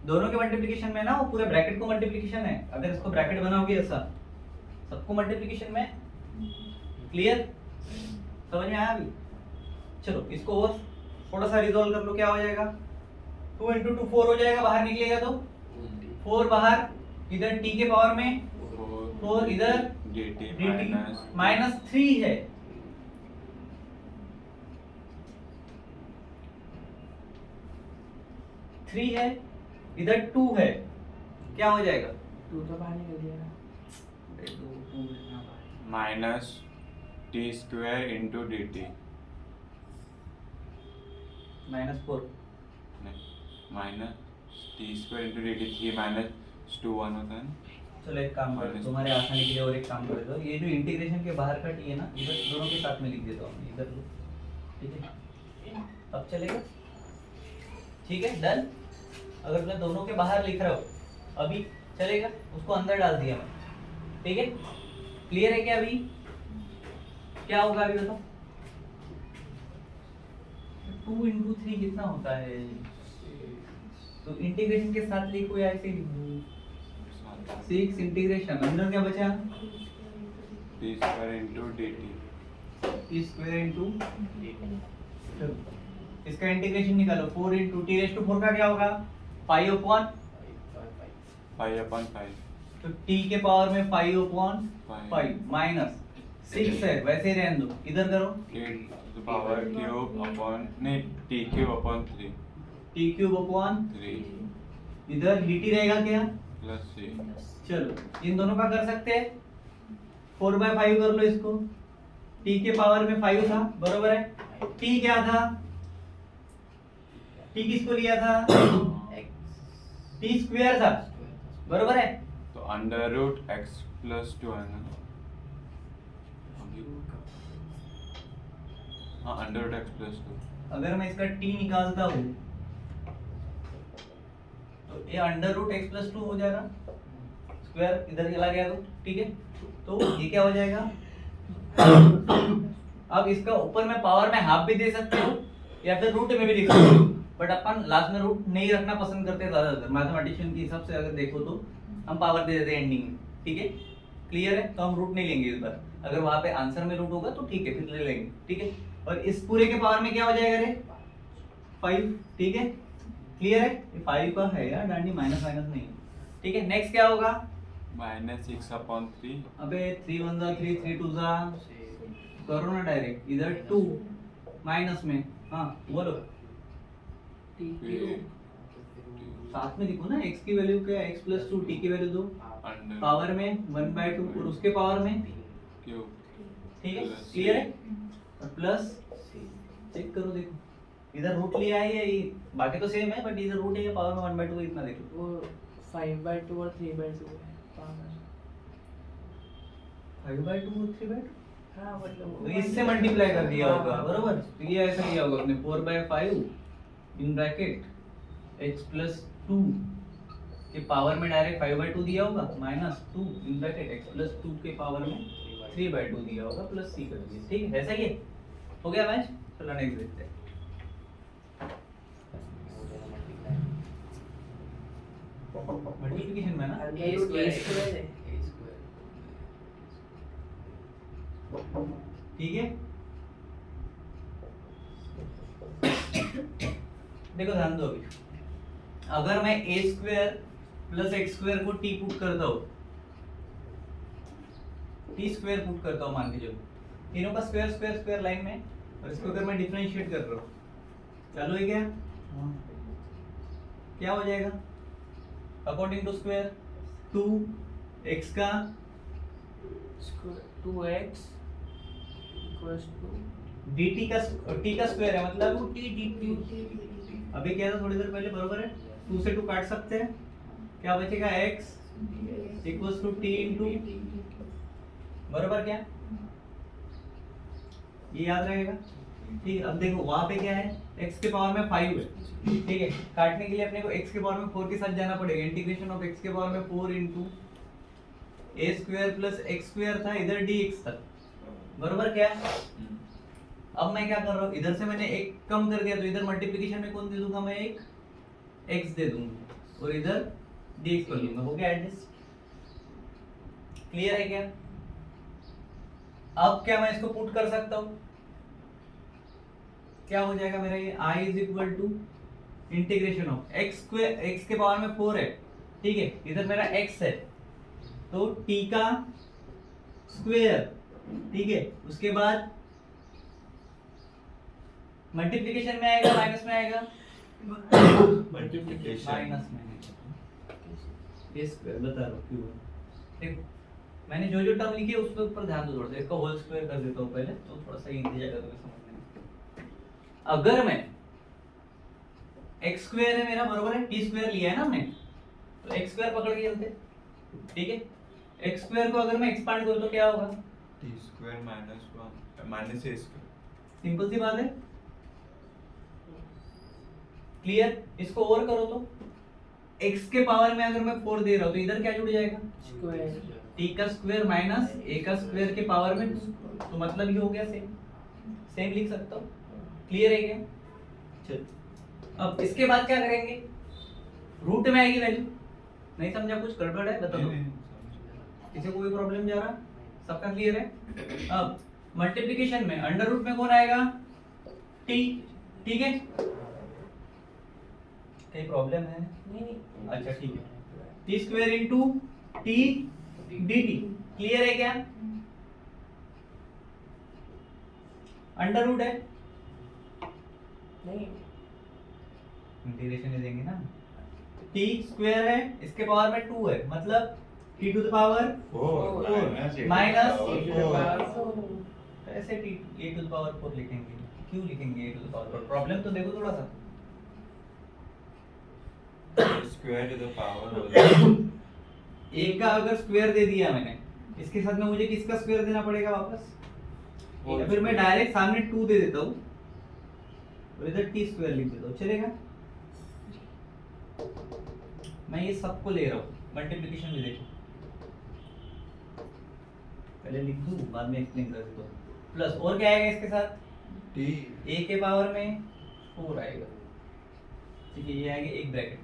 दोनों के मल्टीप्लिकेशन में ना वो पूरे ब्रैकेट को मल्टीप्लिकेशन है, अगर इसको ब्रैकेट बनाओगे ऐसा सबको मल्टीप्लिकेशन में, क्लियर समझ में आया अभी। चलो इसको और थोड़ा सा रिजॉल्व कर लो, क्या हो जाएगा 2 इंटू 2 4 हो जाएगा, बाहर निकलेगा तो 4 बाहर, इधर t के पावर में 4 इधर dt dt माइनस 3 है, थ्री है इधर 2 है, क्या हो जाएगा 2 तो बाहर निकल जाएगा। minus t square into dt -4, नहीं minus t square into dt 3 minus 2 1 होता है ना। चलो एक काम करो, तुम्हारे आसानी के लिए और एक काम कर दो, ये जो इंटीग्रेशन के बाहर का टी है ना, इधर दोनों के साथ में लिख देता हूँ, इधर लो, ठीक है अब चलेगा, ठीक है डन। अगर मैं दोनों के बाहर लिख रहा हूँ अभी चलेगा, उसको अंदर डाल दिया मैं, ठीक है क्लियर है क्या। अभी क्या होगा अभी बताओ, 2 इंटू 3 कितना होता है, तो इंटीग्रेशन के साथ लिखो या ऐसे लिखो, 6 इंटीग्रेशन अंदर क्या बचा t square into dt t square into, इसका इंटीग्रेशन निकालो, 4 इंटू t रेज़ टू 4 का क्या होगा 5 अपॉन 5 upon 5 तो t के पावर में 5 अपॉन 5 माइनस 6 है, वैसे ही रहने दो, इधर करो t to the power cube upon नहीं t cube upon 3 t cube upon 3 इधर dt रहेगा क्या, plus c चलो इन दोनों का कर सकते हैं, 4/5 कर लो इसको, t के पावर में 5 था बरोबर है, t क्या था, t किसको लिया था t स्क्वायर था बरोबर है, तो अंडर रूट x plus 2 है ना। हाँ अंडर रूट x plus 2 अगर मैं इसका t निकालता हूँ तो ये अंडर रूट x प्लस 2 हो जाएगा, स्क्वायर इधर चला गया तो ठीक है, तो ये क्या हो जाएगा अब इसका ऊपर में पावर में हाफ भी दे सकते हो या फिर रूट में भी लिख सकते हो, बट अपन लास्ट में रूट नहीं रखना पसंद करते हैं ज्यादातर, मैथमेटिशियन के हिसाब से अगर देखो तो हम पावर दे देते हैं एंडिंग में, ठीक है क्लियर है, तो हम रूट नहीं लेंगे इस बार, अगर वहां पे आंसर में रूट होगा तो ठीक है फिर ले लेंगे, ठीक है। और इस पूरे के पावर में क्या हो जाएगा रे 5, ठीक है क्लियर है, ये 5 का है यार डांडी, माइनस माइनस नहीं है, ठीक है। नेक्स्ट क्या होगा -6 upon 3 अबे 3 1 जा 3 3 2 जा करो ना डायरेक्ट, इधर 2 माइनस में हाँ बोलो t cube साथ में लिखो ना, x की वैल्यू क्या है, x प्लस 2, t की वैल्यू दो, अंडर पावर में 1/2 और उसके पावर में, क्यूब। ठीक है, Plus क्लियर है। और प्लस चेक करो, देखो इधर रूट लिया है या ये, बाकी तो सेम है बट इधर रूट है या पावर में 1/2 है, इतना देखो। वो 5/2 और 3/2 है पावर। 5/2 और 3/2, हाँ मतलब तो इससे मल्टीप्लाई कर दिया होगा, बरोबर। तो ये ऐसा किया होगा अपने 4/5 इन ब्रैकेट x प्लस 2 के पावर में डायरेक्ट 5/2 दिया होगा, minus 2 in bracket x plus 2 के पावर में 3/2 दिया होगा, प्लस c कर दिया, ठीक है, ऐसा ही है। हो गया मैच, चलो नेक्स्ट देखते हैं। मल्टीप्लिकेशन में ना, a स्क्वायर है। ठीक है। देखो ध्यान दो, अभी अगर मैं a square plus x square को t पुट करता हूँ, t स्क्वायर पुट करता हूँ, मान के चलो तीनों का स्क्वायर स्क्वायर स्क्वायर लाइन में, और इसको अगर मैं डिफरेंशिएट कर रहा हूँ, चालू है क्या? क्या हो जाएगा अकॉर्डिंग टू स्क्वायर? 2x का 2x इक्वल्स टू dt का t का स्क्वायर है, मतलब t dt। अभी क्या था थोड़ी देर पहले, बरोबर है, 2 से 2 काट सकते हैं, क्या बचेगा? x equals to t into, बरोबर क्या? ये याद रहेगा, ठीक है। अब देखो वहां पे क्या है, x के पावर में 5 है, ठीक है, काटने के लिए अपने को x के पावर में 4 के साथ जाना पड़ेगा, इंटीग्रेशन ऑफ x के पावर में 4 into a square plus x square था, इधर dx था, बरोबर क्या? अब मैं क्या कर रहा हूँ, इधर से मैंने एक कम कर दिया, तो इधर मल्टीप्लिकेशन में कौन दे दूंगा मैं? एक x दे दूंगा, और इधर dx कर लूंगा, हो गया एडजस्ट। क्लियर है क्या? अब क्या मैं इसको पुट कर सकता हूँ, क्या हो जाएगा मेरा ये? I is equal to integration of x square, x के पावर में 4 है, ठीक है, इधर मेरा x है, तो t का स्क्वायर, ठीक है, उसके बाद मल्टीप्लिकेशन में आएगा माइनस में आएगा? मल्टीप्लिकेशन माइनस में ये स्क्वायर, बता रहा हूँ क्यों। देखो मैंने जो जो टर्म लिखी है उसके ऊपर ध्यान दो थोड़ा सा, इसका होल स्क्वायर कर देता हूँ पहले, तो थोड़ा सा इजी जाएगा तुम्हें समझने में। अगर मैं x स्क्वायर है मेरा, बरोबर है, t स्क्वायर लिया है ना हमने, तो x स्क्वायर पकड़ के चलते, ठीक है। x स्क्वायर को अगर मैं एक्सपांड करूं तो क्या होगा? t square minus 1 minus a square. Simple सी बात है, क्लियर। इसको और करो तो x के पावर में अगर मैं 4 दे रहा हूं तो इधर क्या जुड़ जाएगा? स्क्वायर t का स्क्वायर माइनस a का स्क्वायर के पावर में, तो मतलब ये हो गया सेम, सेम लिख सकता हूं। क्लियर है क्या? चलो अब इसके बाद क्या करेंगे, रूट में आएगी वैल्यू, नहीं समझा, कुछ गड़बड़ है बता दो, किसी को कोई प्रॉब्लम जा रहा? सबका क्लियर है? अब मल्टीप्लिकेशन में अंडर रूट में कौन आएगा? t, ठीक है, कोई प्रॉब्लम है? नहीं अच्छा ठीक है, t square into t dt, clear है क्या? अंडर रूट है, नहीं इंटीग्रेशन में देंगे ना, t स्क्वायर है, इसके पावर में 2 है, मतलब t to the power 4 minus ऐसे t a to the power 4 लिखेंगे, क्यों लिखेंगे a to the power 4? Problem तो देखो थोड़ा सा, square to the power a का अगर स्क्वायर दे दिया मैंने, इसके साथ में मुझे किसका स्क्वायर देना पड़ेगा वापस? या फिर मैं डायरेक्ट सामने 2 दे देता हूँ, तो इधर t स्क्वायर लिख देता हूँ, चलेगा? मैं ये सबको ले रहा हूँ, मल्टीप्लिकेशन भी देखो, पहले लिख दूँ बाद में एक्सप्लेन कर देता हूँ। प्लस और क्या आएगा इसके साथ? t a के पावर में 4 आएगा, ठीक है, ये आएगा एक ब्रैकेट,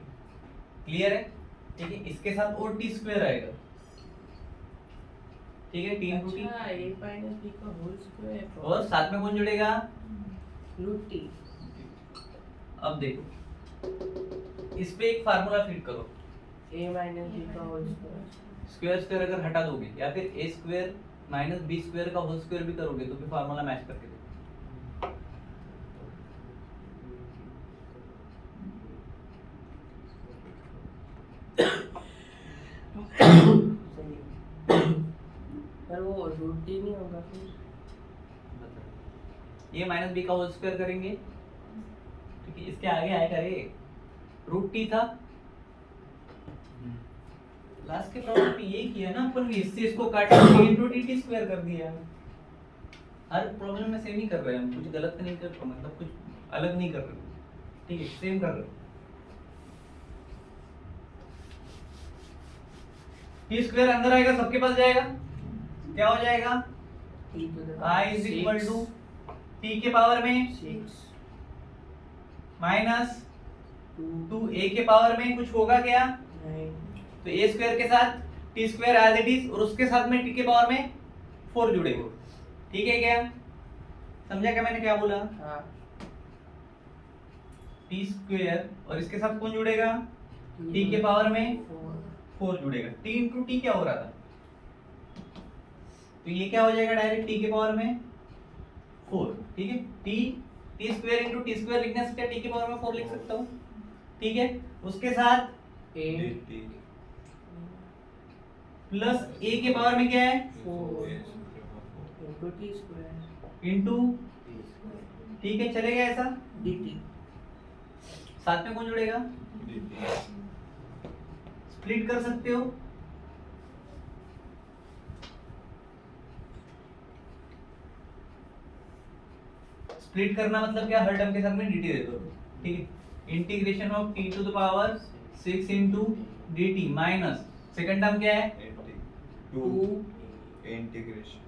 क्लियर है? ठीक है, इसके साथ और t स्क्वायर आएगा, ठीक है, t इंटू अच्छा t, a माइनस b का होल स्क्वायर और साथ में कौन जुड़ेगा? Root t। अब देखो इस पे एक फार्मूला फिट करो, a माइनस b का होल स्क्वायर। स्क्वायर स्क्वायर अगर हटा दोगे या फिर a square minus b square का होल स्क्वायर भी करोगे तो भी फार्मूला मैच करके देखो। रूट टी नहीं होगा फिर। ये माइनस बी का होल स्क्वायर करेंगे, ठीक है, इसके आगे आएगा रे रूट टी था। लास्ट के प्रॉब्लम में ये किया ना अपन ने, इससे इसको काट के टी इनटू टी स्क्वायर कर दिया। हर प्रॉब्लम में सेम ही कर रहे हैं हम, कुछ गलत नहीं कर रहे, मतलब कुछ अलग नहीं कर रहे, ठीक है, सेम कर रहे हैं। टी स्क्वायर अंदर आएगा, सबके पास जाएगा, क्या हो जाएगा? I is equal to t के पावर में 6 माइनस 2 टू ए के पावर में कुछ होगा क्या? 9 तो ए स्क्वायर के साथ t square as it is, और उसके साथ में टी के पावर में 4 जुड़ेगा, ठीक है क्या? समझा क्या मैंने क्या बोला? हाँ टी स्क्वायर और इसके साथ कौन जुड़ेगा? टी के पावर में 4 जुड़ेगा। टी इंटू टी क्या हो रहा था? तो ये क्या हो जाएगा? डायरेक्ट टी के पावर में 4, ठीक है। T square into T square लिखने से क्या टी के पावर में 4 लिख सकता हूँ, ठीक है। उसके साथ 8 प्लस ए के पावर में क्या है? 4 इनटू टी स्क्वायर इंटू, ठीक है, चलेगा ऐसा। dt। साथ में कौन जुड़ेगा? स्प्लिट कर सकते हो, स्प्लिट करना मतलब क्या? हर टर्म के साथ में dt दे दो, ठीक है। Integration of t to the power 6 into dt minus second term क्या है? 2 इंटीग्रेशन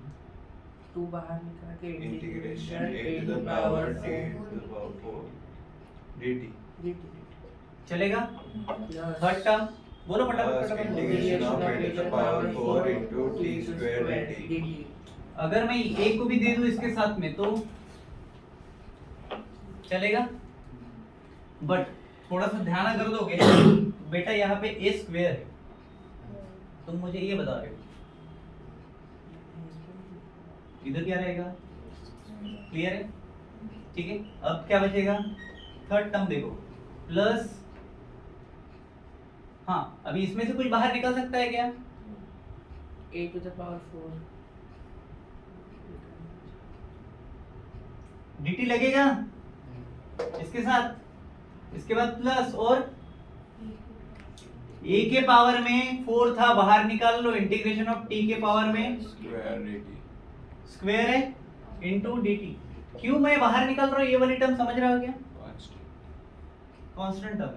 2 बाहर निकाल के integration a a to the power t to the power 4 dt dt चलेगा। plus थर्ड टर्म बोलो फटाफट plus फटाफट। integration of a to the power 4 into t square dt अगर मैं a को भी दे दूं इसके साथ में तो चलेगा, बट थोड़ा सा ध्यान अगर दोगे बेटा, यहाँ पे a स्क्वायर है, तुम मुझे ये बता रहे हो इधर क्या रहेगा? क्लियर है, ठीक है। अब क्या बचेगा? थर्ड टर्म देखो, प्लस, हाँ अभी इसमें से कुछ बाहर निकल सकता है क्या? a to the power 4 dt लगेगा इसके साथ, इसके बाद प्लस, और a के पावर में 4 था, बाहर निकाल लो, इंटीग्रेशन ऑफ t के पावर में square dt स्क्वायर है इंटू dt। क्यों मैं बाहर निकाल रहा हूँ? ये वाली टर्म समझ रहा हो क्या? कांस्टेंट टर्म है,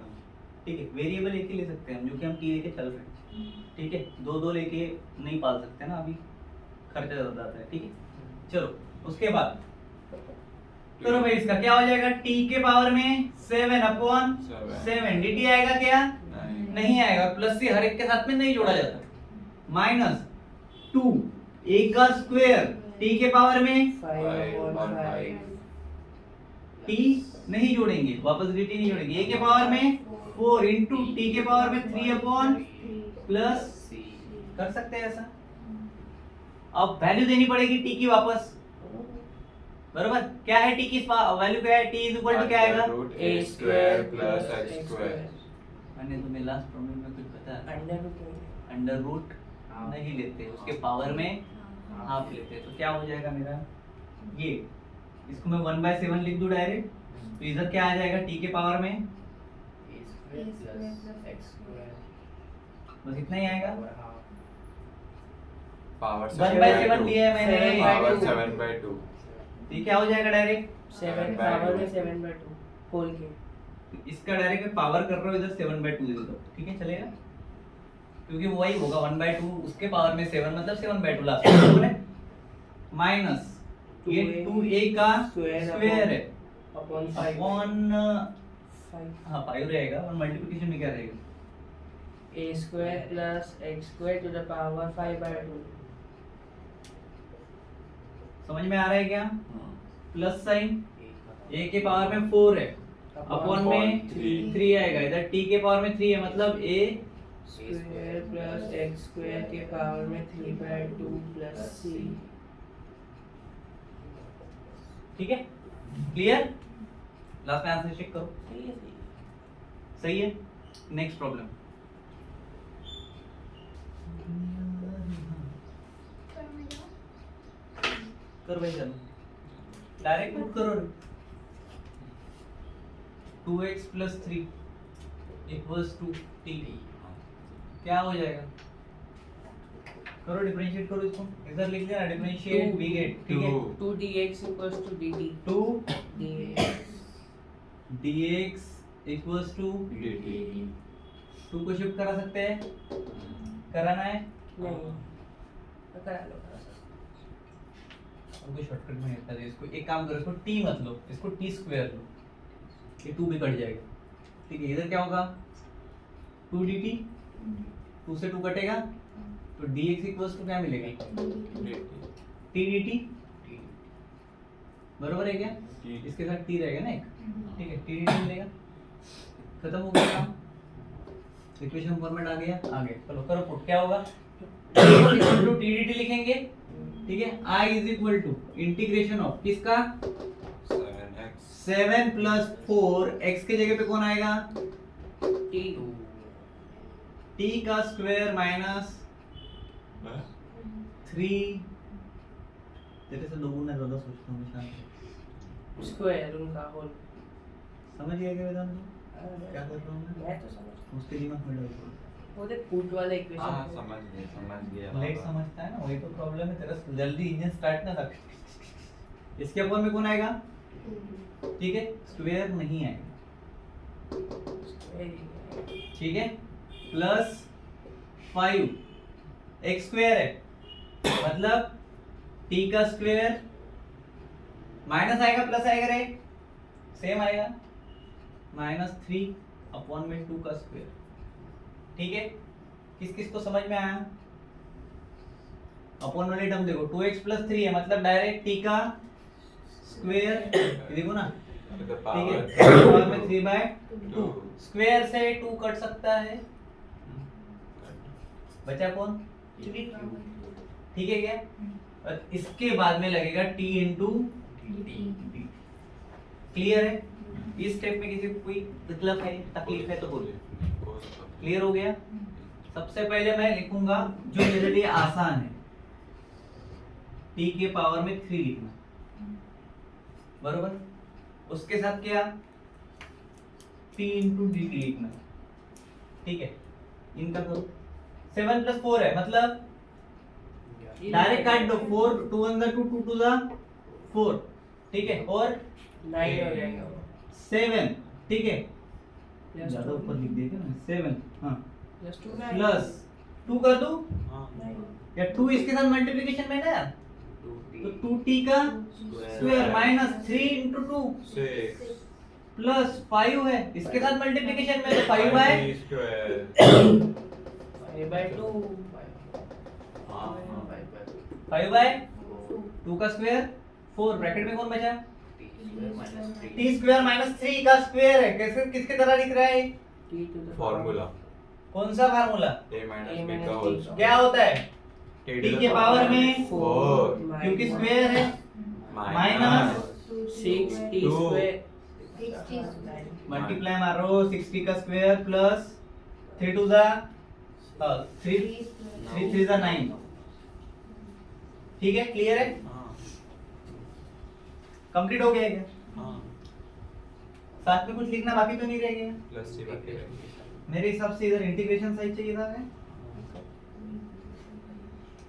ठीक है। वेरिएबल एक ही ले सकते हैं हम, जो कि हम t लेके चल रहे हैं, ठीक है। दो लेके नहीं पाल सकते ना, अभी खर्चा ज्यादा आता है, ठीक है। चलो उसके बाद करो भाई, इसका क्या हो जाएगा? t के पावर में 7/7 dt आएगा क्या? नहीं आएगा, प्लस से हर एक के साथ में नहीं जोड़ा जाता, माइनस 2 a का स्क्वायर t के पावर में 5/5 t नहीं जोड़ेंगे, वापस dt नहीं जोड़ेंगे, a के पावर में 4 इंटू t के पावर में 3 प्लस कर सकते हैं ऐसा। अब वैल्यू देनी पड़ेगी t की वापस, बरोबर। क्या है t की वैल्यू? क्या है? t इज इक्वल टू क्या आएगा? a square plus x square मैंने तुम्हें लास्ट प्रॉब्लम में कुछ बताया, अंडर रूट अंडर रूट नहीं लेते, उसके पावर में हाफ लेते, तो क्या हो जाएगा मेरा? ये इसको मैं 1/7 लिख दूं डायरेक्ट, तो इधर क्या आ जाएगा? t के पावर में बस इतना ही आएगा। power 1/7 लिया है मैंने, power 7/2 तो ये क्या हो जाएगा? डायरेक्ट 7 पावर में 7/2 होल के इसका डायरेक्ट मैं पावर कर रहा हूँ, इधर 7/2 दे देता हूँ, ठीक है, चलेगा। क्योंकि वही होगा 1/2, उसके पावर में 7 मतलब 7/2 लास्ट में, माइनस ये 2a का स्क्वायर है अपॉन अपॉन 5 हाँ 5 रहेगा, और मल्टीप्लिकेशन में क्या रहेगा? a square plus x square to the power 5/2 समझ में आ रहा है क्या? प्लस साइन a के पावर में 4 है, अपॉन में 3 आएगा, इधर t के पावर में 3 है, मतलब a square plus x square के पावर में 3/2 प्लस c। ठीक है, क्लियर। लास्ट में आंसर चेक करो, सही है। नेक्स्ट प्रॉब्लम, कर भाई चलो डायरेक्ट पुट करो 2x plus 3 equals to t क्या हो जाएगा करो डिफरेंशिएट करो इसको इधर लिख लेना डिफरेंशिएट वी गेट ठीक है 2 dx equals to dt 2 dx dx equals to dt 2 को शिफ्ट करा सकते हैं कराना है नहीं तो करा लो और कोई शॉर्टकट में रहता है इसको एक काम करो इसको t मत लो इसको t स्क्वायर लो ये 2 भी कट जाएगा ठीक है इधर क्या होगा 2 dt 2 से 2 कटेगा तो dx इक्वल्स टू क्या मिलेगा t dt बरोबर है क्या T। इसके साथ t रहेगा ना एक ठीक है t dt मिलेगा खत्म हो गया काम इक्वेशन फॉर्मेट आ गया आगे चलो करो पुट क्या होगा t dt लिखेंगे ठीक है I is equal to integration of किसका 7x 7 प्लस 4 x के जगह पे कौन आएगा t t का स्क्वायर माइनस 3 तेरे से दोगुना ज्यादा सोचता हूँ शायद स्क्वायर उनका होल समझ गया क्या वेदांत क्या कर रहा हूँ मैं तो समझ उसके दिमाग में डाल वो दे पुट वाला हाँ इक्वेशन समझ गया लेट समझता है ना वही तो प्रॉब्लम है तेरा जल्दी इंजन स्टार्ट ना कर इसके ऊपर में कौन आएगा ठीक है स्क्वायर नहीं आएगा ठीक है प्लस 5 x स्क्वायर है मतलब t का स्क्वायर माइनस आएगा प्लस आएगा रे सेम आएगा -3 अपॉन में 2 का स्क्वायर ठीक है किस किस को समझ में आया अपॉन वाली टर्म देखो 2x प्लस 3 है मतलब डायरेक्ट t का स्क्वायर देखो ना तो ठीक है पावर पावर में 3/2 स्क्वायर से 2 कट सकता है बचा कौन ठीक है क्या और इसके बाद में लगेगा t इंटू क्लियर है इस स्टेप में किसी को कोई तकलीफ है तो बोलिए क्लियर हो गया सबसे पहले मैं लिखूंगा जो मेरे लिए आसान है t के पावर में 3 लिखना बरोबर उसके साथ क्या t इंटू dt लिखना ठीक है इनका करो 7 प्लस 4 है मतलब डायरेक्ट काट दो 4 2 1 2 2 2 4 ठीक है और 9 हो जाएगा 7 ठीक है Plus ज्यादा 2 ऊपर लिख देते ना 7 हाँ plus 2 प्लस 2 कर दो 9 या 2 इसके साथ मल्टीप्लिकेशन में ना यार तो 2t का स्क्वायर माइनस 3 इंटू 2 6 प्लस 5 है इसके साथ मल्टीप्लिकेशन में तो 5 बाय स्क्वायर 5/2 हाँ 5 बाय 2 का स्क्वायर 4 ब्रैकेट में कौन बचा t स्क्वायर माइनस 3 का स्क्वायर है कैसे किसके तरह लिख रहा है t to the फॉर्मूला कौन सा formula a minus A b minus का b होल का। क्या होता है t t के पावर में 4 क्योंकि स्क्वायर है minus 6t Two. square multiply मारो 60 का स्क्वायर प्लस 3 टू द 3 3 द 9 ठीक है क्लियर है कंप्लीट हो गया क्या साथ में कुछ लिखना बाकी तो नहीं रह गया प्लस c बाकी रहेगी मेरे हिसाब से इधर इंटीग्रेशन साइड चाहिए था हमें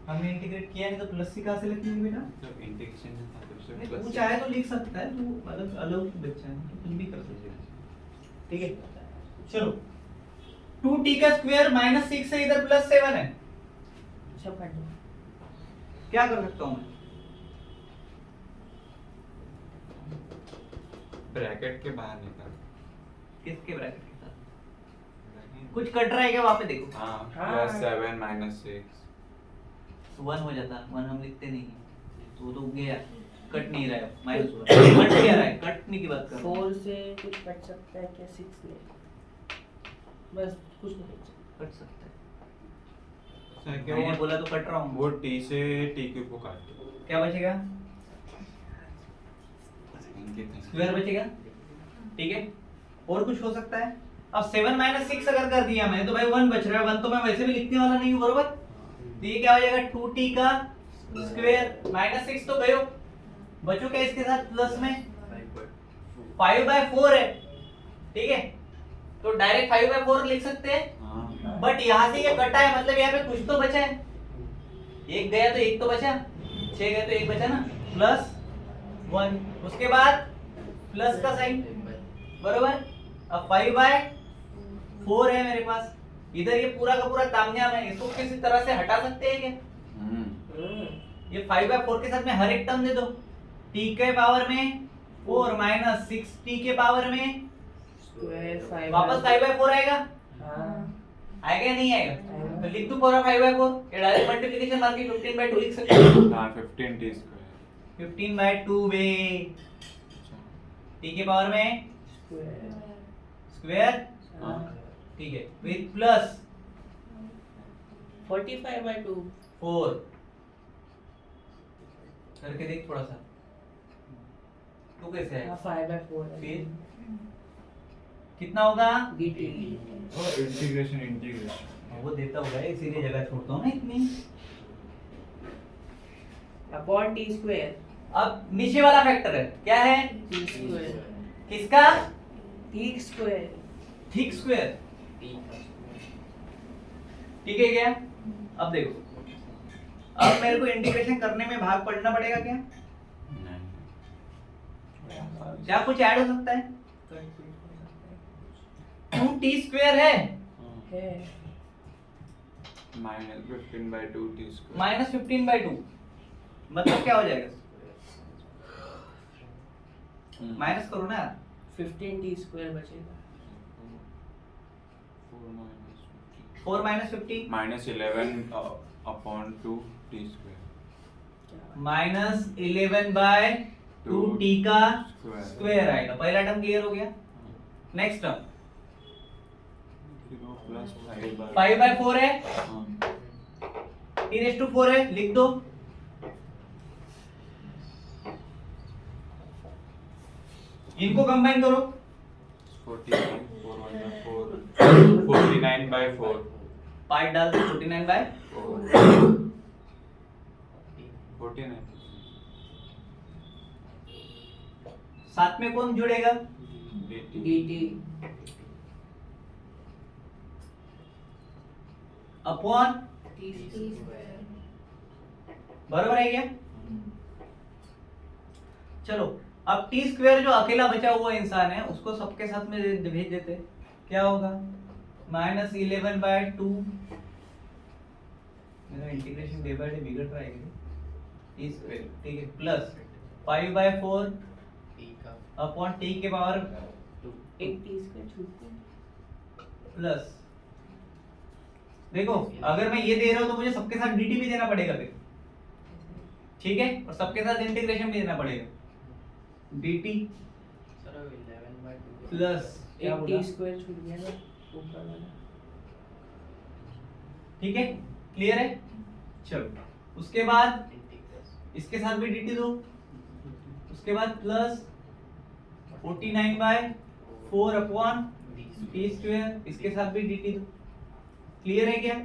हमने इंटीग्रेट किया नहीं तो प्लस सी कहां से लिखेंगे बेटा जब इंटीग्रेशन में था तो उसमें नहीं, प्लस तू चाहे तो लिख सकता है तू अलग अलग बच्चा है तो कुछ भी कर सकता है ठीक है चलो 2t का स्क्वायर माइनस 6 है इधर प्लस 7 है सब काट दो क्या कर सकता हूं मैं ब्रैकेट के बाहर निकाल किसके ब्रैकेट के साथ कुछ कट रहा है क्या वहां पे देखो हाँ हाँ। प्लस 7 माइनस 6 1 हो जाता 1 हम लिखते नहीं हैं तो गया कट नहीं रहा है माइनस हो रहा है कट क्या रहा है कटने की बात कर रहा हूं 4 से कुछ कट सकता है क्या 6 में बस कुछ नहीं कट सकता कट सकता है सर क्या मैंने वो बोला तो कट रहा हूं वो t से t क्यूब को काट दो क्या बचेगा स्क्वायर बचेगा ठीक है और कुछ हो सकता है अब 7 माइनस 6 अगर कर दिया मैंने तो भाई 1 बच रहा है 1 तो मैं वैसे भी लिखने वाला नहीं हूं बरोबर तो ये क्या हो जाएगा 2t का स्क्वायर माइनस 6 तो गयो बचो क्या इसके साथ प्लस में 5/4 है, ठीक है, तो डायरेक्ट 5/4 लिख सकते हैं, हाँ बट यहाँ से ये कटा है, मतलब यहाँ पे कुछ तो बचा है, एक गया तो एक तो बचा, 6 गया तो एक बचा ना, +1, उसके बाद प्लस का साइन, बरोबर। अब 5/4 है मेरे पास, इधर ये पूरा का पूरा तामझाम है, इसको किसी तरह से हटा सकते हैं क्या? ये 5/4 के साथ में हर एक टर्म दे दो, t के पावर में 4 माइनस 6t के पावर में स्क्वायर 5 वापस 5/4 आएगा, हाँ आएगा या नहीं आएगा? आएगा। तो लिख दो पूरा 5/4, ये डायरेक्ट मल्टीप्लिकेशन मार के 15/2 लिख सकते हो। हाँ 15t स्क्वायर 15/2 बे t के पावर में स्क्वायर, हाँ ठीक है, विद प्लस 45/2 4 करके देख थोड़ा सा, तू कैसे है? 5/4 फिर कितना होगा? dt इंटीग्रेशन वो देता होगा, इसीलिए जगह छोड़ता हूँ ना इतनी। अपॉन t स्क्वायर अब नीचे वाला फैक्टर है, क्या है? t स्क्वायर किसका? t स्क्वायर ठीक स्क्वायर, ठीक है क्या? अब देखो, अब मेरे को इंटीग्रेशन करने में भाग पड़ना पड़ेगा क्या? क्या कुछ ऐड हो सकता है? 2t स्क्वायर है है -15/2t स्क्वायर -15/2, मतलब क्या हो जाएगा? माइनस करो ना, 15t स्क्वायर बचेगा 4 माइनस 15 -11/2t स्क्वायर -11/2t का स्क्वायर आएगा। पहला टर्म क्लियर हो गया। नेक्स्ट टर्म प्लस 5/4 है, t⁴ है, लिख दो। इनको कंबाइन करो, 49/4 पार्ट डाल दो, 49/4 49 साथ में कौन जुड़ेगा? dt अपॉन, t स्क्वायर बराबर है क्या? चलो अब टी स्क्वायर जो अकेला बचा हुआ इंसान है उसको सबके साथ में भेज देते, क्या होगा? -11/2, मेरा इंटीग्रेशन डे बाय डे बिगड़ रहा है टी स्क्वायर, ठीक है, प्लस 5/4 अपॉन टी के पावर एक t स्क्वायर छूटता है प्लस, देखो अगर मैं ये दे रहा हूं तो मुझे सबके साथ dt भी देना पड़ेगा फिर, ठीक है, और सबके साथ इंटीग्रेशन भी देना पड़ेगा, dt प्लस क्या एक बोला? t स्क्वायर छूट गया ना ऊपर वाला। ठीक है, क्लियर है? चलो उसके बाद इसके साथ भी dt दो, उसके बाद प्लस 49/4 अपॉन टी स्क्वायर, इसके साथ भी dt दो। क्लियर है क्या?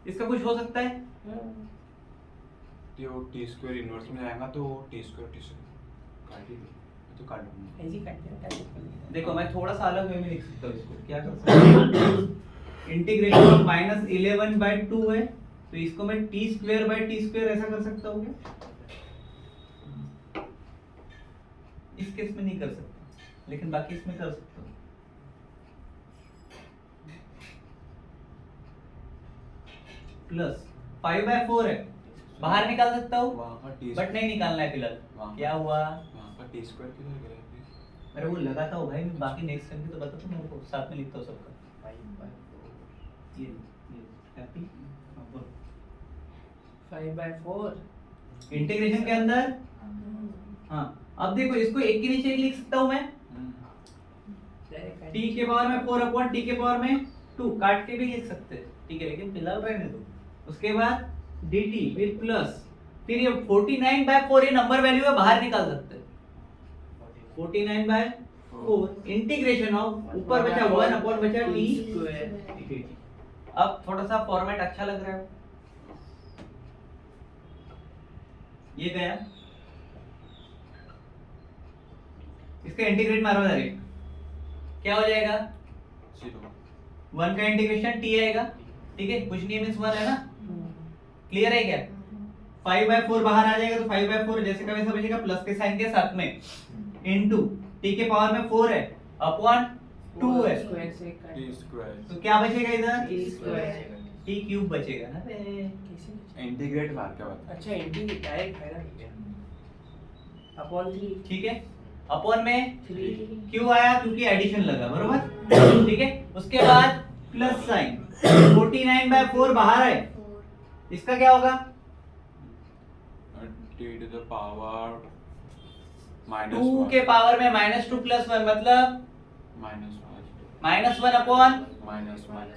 इसका कुछ हो सकता है? तो टी स्क्वायर इनवर्स में जाएगा तो टी स्क्वायर काट ही दो, तो काट दूंगा। ऐसे ही काट दिया देखो मैं थोड़ा सा अलग वे में लिख सकता हूँ इसको, क्या कर सकता हूँ? इंटीग्रेशन ऑफ -11/2 है तो इसको मैं t²/t² ऐसा कर सकता हूँ क्या? इस केस में नहीं कर सकता, लेकिन बाकी इसमें कर सकता हूँ। प्लस 5/4 है, बाहर निकाल सकता हूँ वहाँ का टी बट नहीं निकालना है फिलहाल। वहाँ क्या हुआ? वहाँ का टी स्क्वायर किधर गया फिर? मेरे वो लगाता हूँ भाई, मैं बाकी नेक्स्ट टाइम तो बता, तो मेरे को साथ में लिखता हूँ सबका। ये हैप्पी 5/4 इंटीग्रेशन के अंदर। हाँ अब देखो इसको एक के नीचे एक लिख सकता हूँ मैं, t के पावर में 4 अपॉन t के पावर में 2, काट के भी लिख सकते हैं, ठीक है, लेकिन फिलहाल रहने दो। उसके बाद dt फिर प्लस, फिर ये 49/4 ये नंबर वैल्यू है, बाहर निकाल सकते हैं। 49/4 इंटीग्रेशन ऑफ, ऊपर बचा 1 अपॉन बचा t स्क्वायर। अब थोड़ा सा फॉर्मेट अच्छा लग रहा है, ये गया, इसका इंटीग्रेट मारो डायरेक्ट, क्या हो जाएगा 0 1 का इंटीग्रेशन t आएगा, ठीक है, कुछ नहीं मींस 1 है ना, क्लियर है क्या? 5/4 बाहर आ जाएगा तो 5/4 जैसे का वैसा बचेगा, प्लस के साइन के साथ में इनटू t के पावर में 4 है अपॉन 2 है, स्क्वायर से काट t स्क्वायर तो क्या बचेगा इधर? t स्क्वायर t क्यूब बचेगा ना बे। कैसे? इंटीग्रेट मार के बता अच्छा इंटीग्रेट डायरेक्ट है ना अपॉन 3 ठीक है, अपॉन में 3 क्यों आया? क्योंकि एडिशन लगा, बरोबर, ठीक है। उसके बाद प्लस साइन, 49/4 बाहर है, इसका क्या होगा? t to the power 2 -1 के पावर में -2 + 1 मतलब -1 -1 अपॉन, -1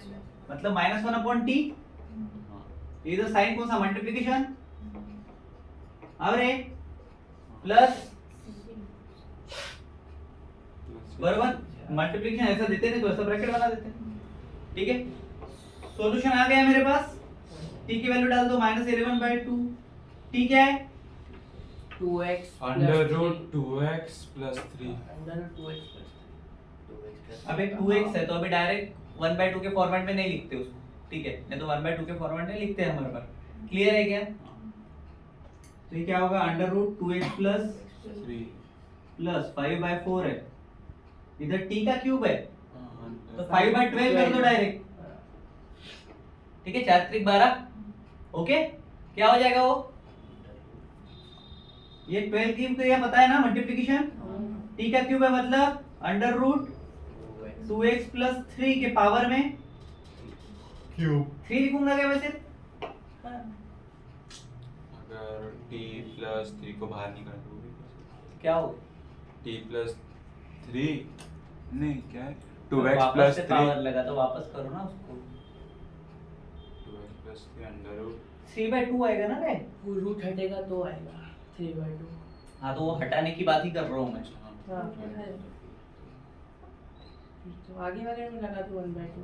मतलब -1 अपॉन t, इधर साइन कौन सा? मल्टीप्लिकेशन, और ये प्लस, बरोबर, मल्टीप्लिकेशन ऐसा देते नहीं तो ऐसा ब्रैकेट बना देते हैं, ठीक है। सॉल्यूशन आ गया मेरे पास, t की वैल्यू डाल दो -11/2, t क्या है? 2x under root 2x + 3 under root 2x + 3 अबे 2x है तो अभी डायरेक्ट 1/2 के फॉर्मेट में नहीं लिखते उसको, ठीक है, नहीं तो 1/2 के फॉर्मेट में लिखते हैं हमारे पास, क्लियर है क्या? तो ये क्या होगा? अंडर रूट 2x प्लस 5/4 है, इधर t का क्यूब है तो 5/12 कर दो डायरेक्ट, ठीक है, 4 त्रिक 12, ओके, क्या हो जाएगा वो? ये 12 क्यूब तो ये पता है ना, मल्टीप्लिकेशन, t का क्यूब है मतलब अंडर रूट 2x + 3 के पावर में क्यूब 3 लिखूंगा क्या वैसे? अगर t + 3 को बाहर निकाल दोगे क्या हो? t + 3 नहीं क्या है 2x वापस से + 3 पावर लगा तो वापस करो ना उसको, 2x + 3 अंडर रूट 3/2 आएगा ना बे। वो रूट हटेगा तो आएगा 3/2 हाँ तो वो हटाने की बात ही कर रहा हूँ मैं, हाँ है तो आगे वाले में लगा दो 1/2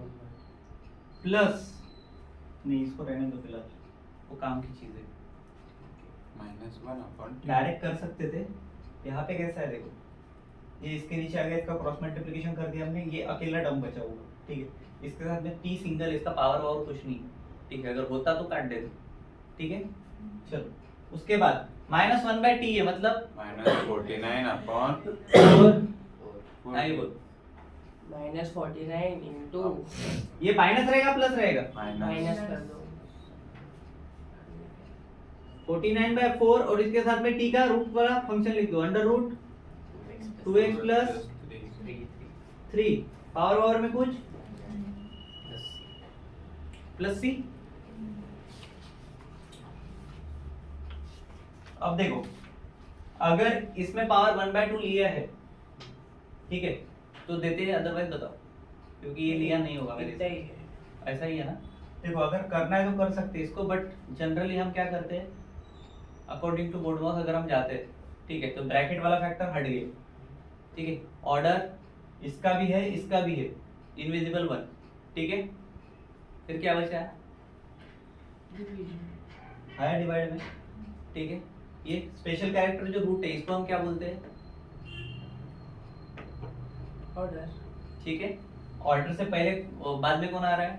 प्लस, नहीं इसको रहने दो फिलहाल, वो काम की चीज है, -1/2 डायरेक्ट कर सकते थे, यहाँ पे कैसा है देखो, ये इसके नीचे आ गया, इसका क्रॉस मल्टीप्लिकेशन कर दिया हमने, ये अकेला टर्म बचा हुआ, ठीक है, इसके साथ में t सिंगल, इसका पावर और कुछ नहीं, ठीक है, अगर होता तो काट देते, ठीक है, चलो। उसके बाद -1/t है मतलब -49/4 नहीं बोल, -49 इनटू ये माइनस रहेगा प्लस रहेगा? माइनस कर दो 49/4 और इसके साथ में t का रूट वाला फंक्शन लिख दो, अंडर रूट 2x + 3 पावर में कुछ प्लस c। अब देखो, अगर इसमें पावर 1/2 लिया है, ठीक है, तो देते हैं, अदरवाइज बताओ, क्योंकि ये लिया नहीं होगा मेरे इतना से, ही है ऐसा ही है ना। देखो अगर करना है तो कर सकते हैं इसको, बट जनरली हम क्या करते हैं, अकॉर्डिंग टू बोर्ड वर्क अगर हम जाते हैं, ठीक है, तो ब्रैकेट वाला फैक्टर हट गया, ठीक है, ऑर्डर इसका भी है इसका भी है, इनविजिबल 1, ठीक है, फिर क्या बचा है? हायर डिवाइड में, ठीक है, ये स्पेशल कैरेक्टर जो रूट है इसको हम क्या बोलते हैं? ऑर्डर ठीक है, ऑर्डर से पहले बाद में कौन आ रहा है?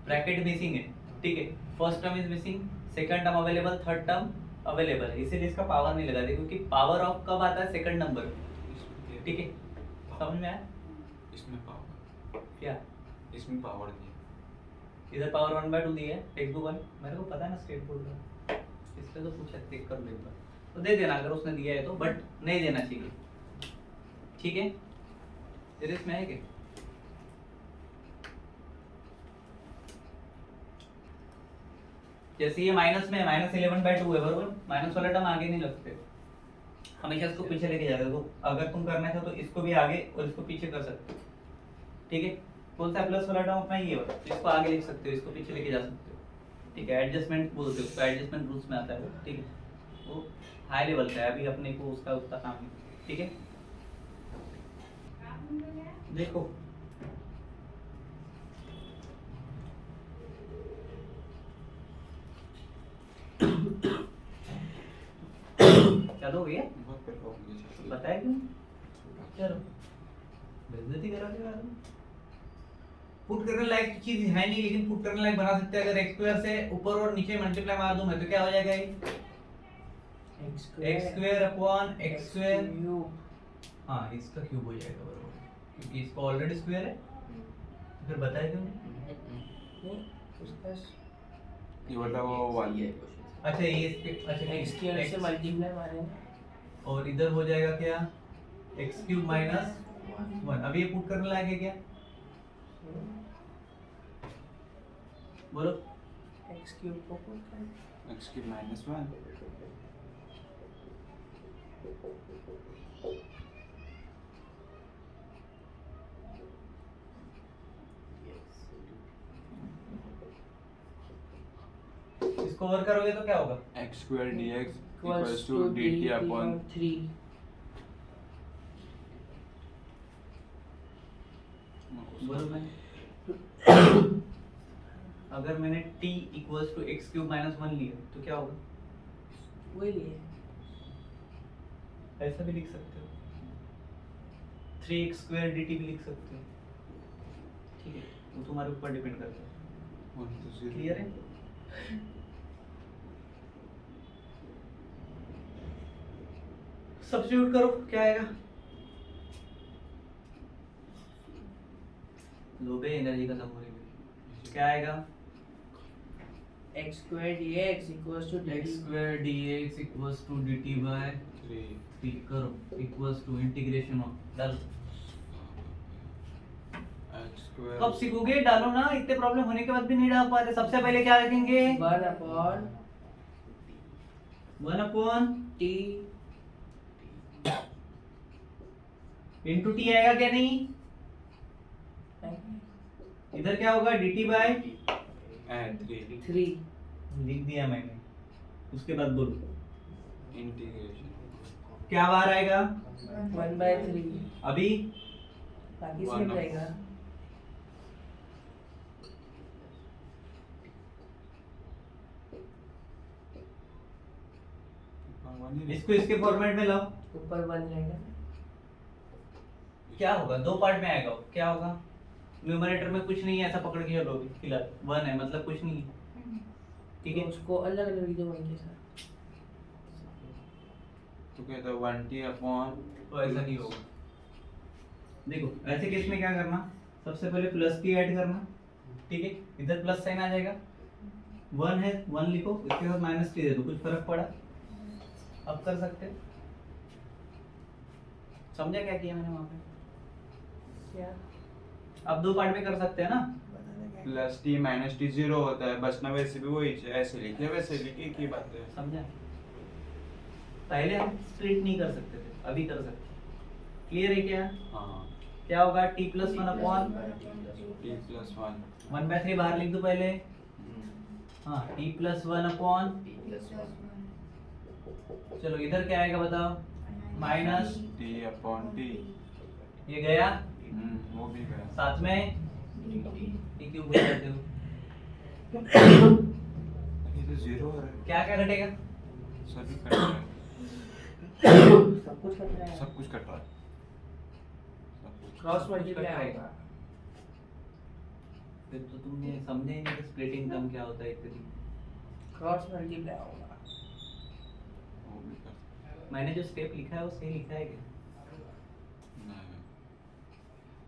ब्रैकेट मिसिंग है, ठीक है, first term is missing, second term available, third term available है, इसीलिए इसका पावर नहीं लगाते, क्योंकि पावर ऑफ कब आता है? सेकंड नंबर, ठीक है, समझ में आया? इसमें पावर क्या इसमें पावर दिया इधर पावर 1/2 दिया है, टेक 1, मेरे को पता है ना स्टेट बोर्ड का, इसलिए तो पूछा, चेक कर लेगा तो दे देना अगर उसने दिया है तो, बट नहीं देना चाहिए, ठीक है। तेरे इसमें है क्या? जैसे ये माइनस में -11/2 है, बरोबर, माइनस वाला टर्म आगे नहीं लगते, हमेशा इसको पीछे लेके जाते हो, तो अगर तुम करना था तो इसको भी आगे और इसको पीछे कर सकते हो, ठीक है, कौन सा प्लस वाला टर्म अपना ये होता है, इसको आगे लिख सकते हो, इसको पीछे लेके जा सकते हो, ठीक है, एडजस्टमेंट बोलते हो उसको, एडजस्टमेंट रूल्स में आता है वो, ठीक है, वो हाई लेवल का है, अभी अपने को उसका उतना काम नहीं, ठीक है। देखो चलो भैया बहुत परफॉर्म किया। बताया क्यों? चलो बेइज्जती करा के बाद में। पुट करने लायक चीज है नहीं, लेकिन पुट करने लायक बना सकते हैं। अगर x स्क्वायर से ऊपर और नीचे मल्टीप्लाई मार दूं मैं तो क्या हो जाएगा ये? x square upon x square. हाँ इसका क्यूब हो जाएगा बराबर, क्योंकि इसका ऑलरेडी स्क्वायर है। तो फिर बताया क्यों नहीं? उसका ये वाला वो वाली अच्छा ये इसके अच्छा x स्क्वायर से मल्टीप्लाई मारेंगे और इधर हो जाएगा क्या? x cube minus 1। अब ये पुट करने लायक है क्या? बोलो। x क्यूब को पुट करें x की -1 इसको ओवर करोगे तो क्या होगा? x² dx equals = dt upon 3। बोलो मैं अगर मैंने t equals to x cube minus 1 लिया तो क्या होगा? वही लिए ऐसा भी लिख सकते हो, 3x स्क्वायर dt भी लिख सकते हो। ठीक है, वो तुम्हारे ऊपर डिपेंड करता है। 1 to 0 क्लियर है? सब्स्टिट्यूट करो, क्या आएगा? लो बे एनर्जी खत्म हो रही है। क्या आएगा? x² dx equals to x dt square dx equals to dt by 3 करो इक्वल्स टू इंटीग्रेशन ऑफ डाल। x² कब सीखोगे? डालो ना, इतने प्रॉब्लम होने के बाद भी नहीं डाल पा रहे। सबसे पहले क्या रखेंगे? 1 upon 1 upon t into T आएगा क्या? नहीं, इधर क्या होगा? dt बाय 3 3 लिख दिया मैंने। उसके बाद बोलो इंटीग्रेशन क्या बाहर आएगा? 1/3 अभी बाकी One सेम of- रहेगा। इसको इसके फॉर्मेट में लाओ। ऊपर 1 रहेगा। क्या होगा? दो पार्ट में आएगा। क्या होगा? न्यूमरेटर में कुछ नहीं है, ऐसा पकड़ के चलोगे। फिलहाल 1 है मतलब कुछ नहीं है। ठीक है, तो उसको अलग अलग लिख दो 1 के साथ। तो कहता है 1t अपॉन तो ऐसा नहीं होगा। देखो ऐसे केस में क्या करना? सबसे पहले प्लस की ऐड करना। ठीक है, इधर प्लस साइन आ जाएगा। 1 है, 1 लिखो, इसके बाद माइनस टी दे दो। कुछ फर्क पड़ा? अब कर सकते हो। समझा क्या किया मैंने वहां पे? क्या अब दो पार्ट में कर सकते हैं ना। बताना क्या? प्लस t माइनस t 0 होता है। बचना वैसे भी वही है, ऐसे लिखे वैसे लिखे की बात है। समझा? पहले हम स्प्लिट नहीं कर सकते थे, अभी कर सकते हैं। क्लियर है क्या? हाँ क्या होगा? t plus 1 upon t plus 1 1/3 बाहर लिख दो पहले। हाँ, t प्लस 1 अपॉन, चलो इधर क्या आएगा बताओ? माइनस t अपॉन t ये गया, वो भी गया। साथ में t क्यूब हो जाते हो। ये तो 0 हो रहा है। क्या क्या घटेगा? सभी कट रहा है। सब कुछ कट रहा है। सब कुछ कट रहा है। सब कुछ क्रॉस मल्टीप्लाई होगा। फिर तो तुमने समझे ही नहीं कि स्प्लिटिंग टर्म क्या होता है इतनी। क्रॉस मल्टीप्लाई होगा। वो भी कर मैंने जो स्टेप लिखा है वो सही लिखा है क्या? नहीं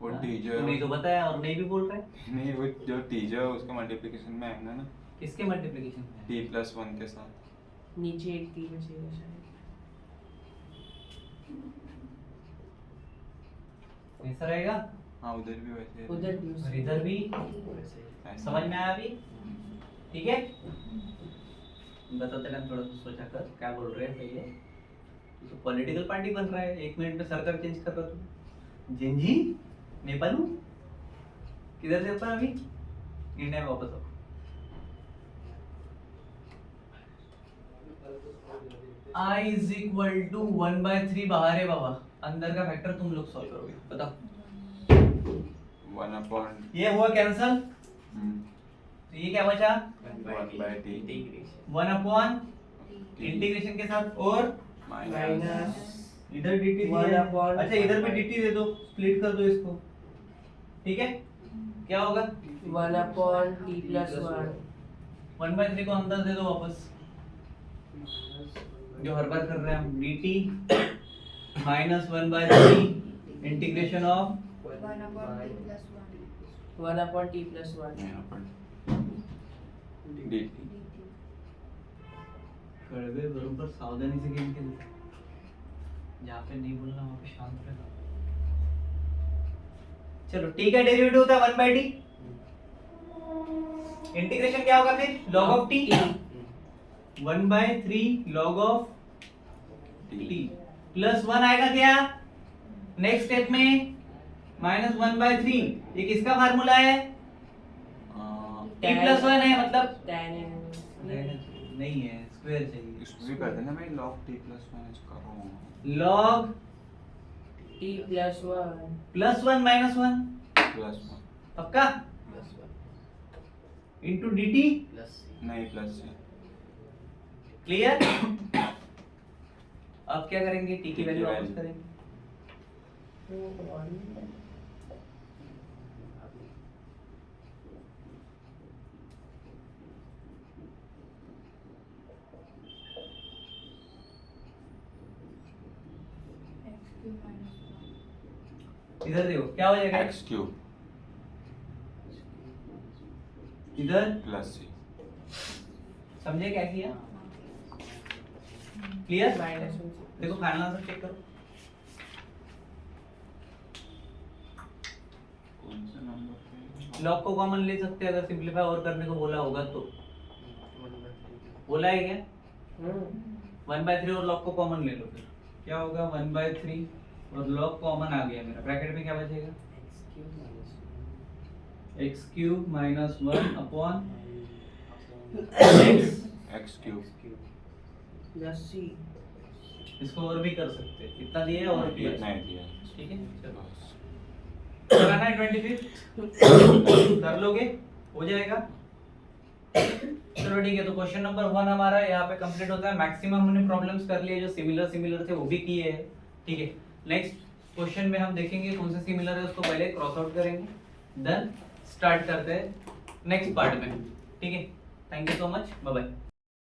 वो हाँ? टीचर तुमने तो बताया और नहीं भी बोल रहे। नहीं वो जो टीचर है उसका मल्टीप्लिकेशन में आएगा ना किसके मल्टीप्लिकेशन में? t प्लस 1 के साथ। नीचे एक 3 में से शायद। ऐसा रहेगा हाँ उधर भी वैसे है। उधर भी और इधर भी। ऐसे। समझ में आया अभी? ठीक है, बताते टाइम थोड़ा सा सोचा कर क्या बोल रहे हैं पहले। तो पॉलिटिकल पार्टी बन रहा है, 1 मिनट में सरकार चेंज कर रहा तू। जिंजी नेपालू किधर से अपन अभी इंडिया में वापस आओ। I is equal to 1/3 बाहर है बाबा, अंदर का फैक्टर तुम लोग सॉल्व करोगे। बताओ 1 अपॉन ये हुआ कैंसल, तो ये क्या बचा? 1/t 1 अपॉन इंटीग्रेशन के साथ और माइनस इधर dt One दिया है। upon- अच्छा इधर भी dt दे दो, स्प्लिट कर दो इसको, ठीक है। क्या होगा 1/t+1 1/3 को अंदर दे दो वापस, जो हर बार कर रहे हैं हम, dt minus 1/3 integration of 1/t+1 यहाँ पर dt कड़वे बरोबर सावधानी से गेम खेलते, जहाँ पे नहीं बोलना वहाँ पे शांत रहना। चलो ठीक है, डेरिवेटिव होता है 1/t, इंटीग्रेशन क्या होगा फिर log of t 1/3 log of t plus 1 आएगा क्या नेक्स्ट स्टेप में, माइनस 1/3, ये किसका फार्मूला है, t प्लस 1 है मतलब tan नहीं है, स्क्वायर चाहिए, इसको भी कर देना मैं log t+1 इसको करूँगा log t+1 प्लस 1 माइनस 1 +1 पक्का इंटू dt, नहीं प्लस है क्लियर। अब क्या करेंगे, t की T की वैल्यू वापस value। करेंगे, इधर देखो क्या हो जाएगा, x³ इधर प्लस c समझे क्या किया, क्लियर। माइनस देखो फाइनल आंसर चेक करो, कौन सा नंबर लॉग को कॉमन ले सकते हैं अगर सिंपलीफाई और करने को बोला होगा तो, बोला है क्या 1/3 और लॉग को कॉमन ले लो, फिर क्या होगा 1/3 और log कॉमन आ गया मेरा, ब्रैकेट में क्या बचेगा x³ minus 1 upon x³ plus c इसको और भी कर सकते हैं, इतना दिया है और किया इतना ही दिया ठीक है। चलो बस कराना है 25 कर लोगे, हो जाएगा। चलो ठीक है, तो क्वेश्चन नंबर 1 हमारा यहाँ पे कंप्लीट होता है। मैक्सिमम हमने प्रॉब्लम्स कर लिए, जो सिमिलर थे वो भी किए हैं, ठीक है। नेक्स्ट क्वेश्चन में हम देखेंगे कौन से सिमिलर है, उसको पहले क्रॉस आउट करेंगे, देन स्टार्ट करते हैं नेक्स्ट पार्ट में, ठीक है। Thank you so much, bye bye.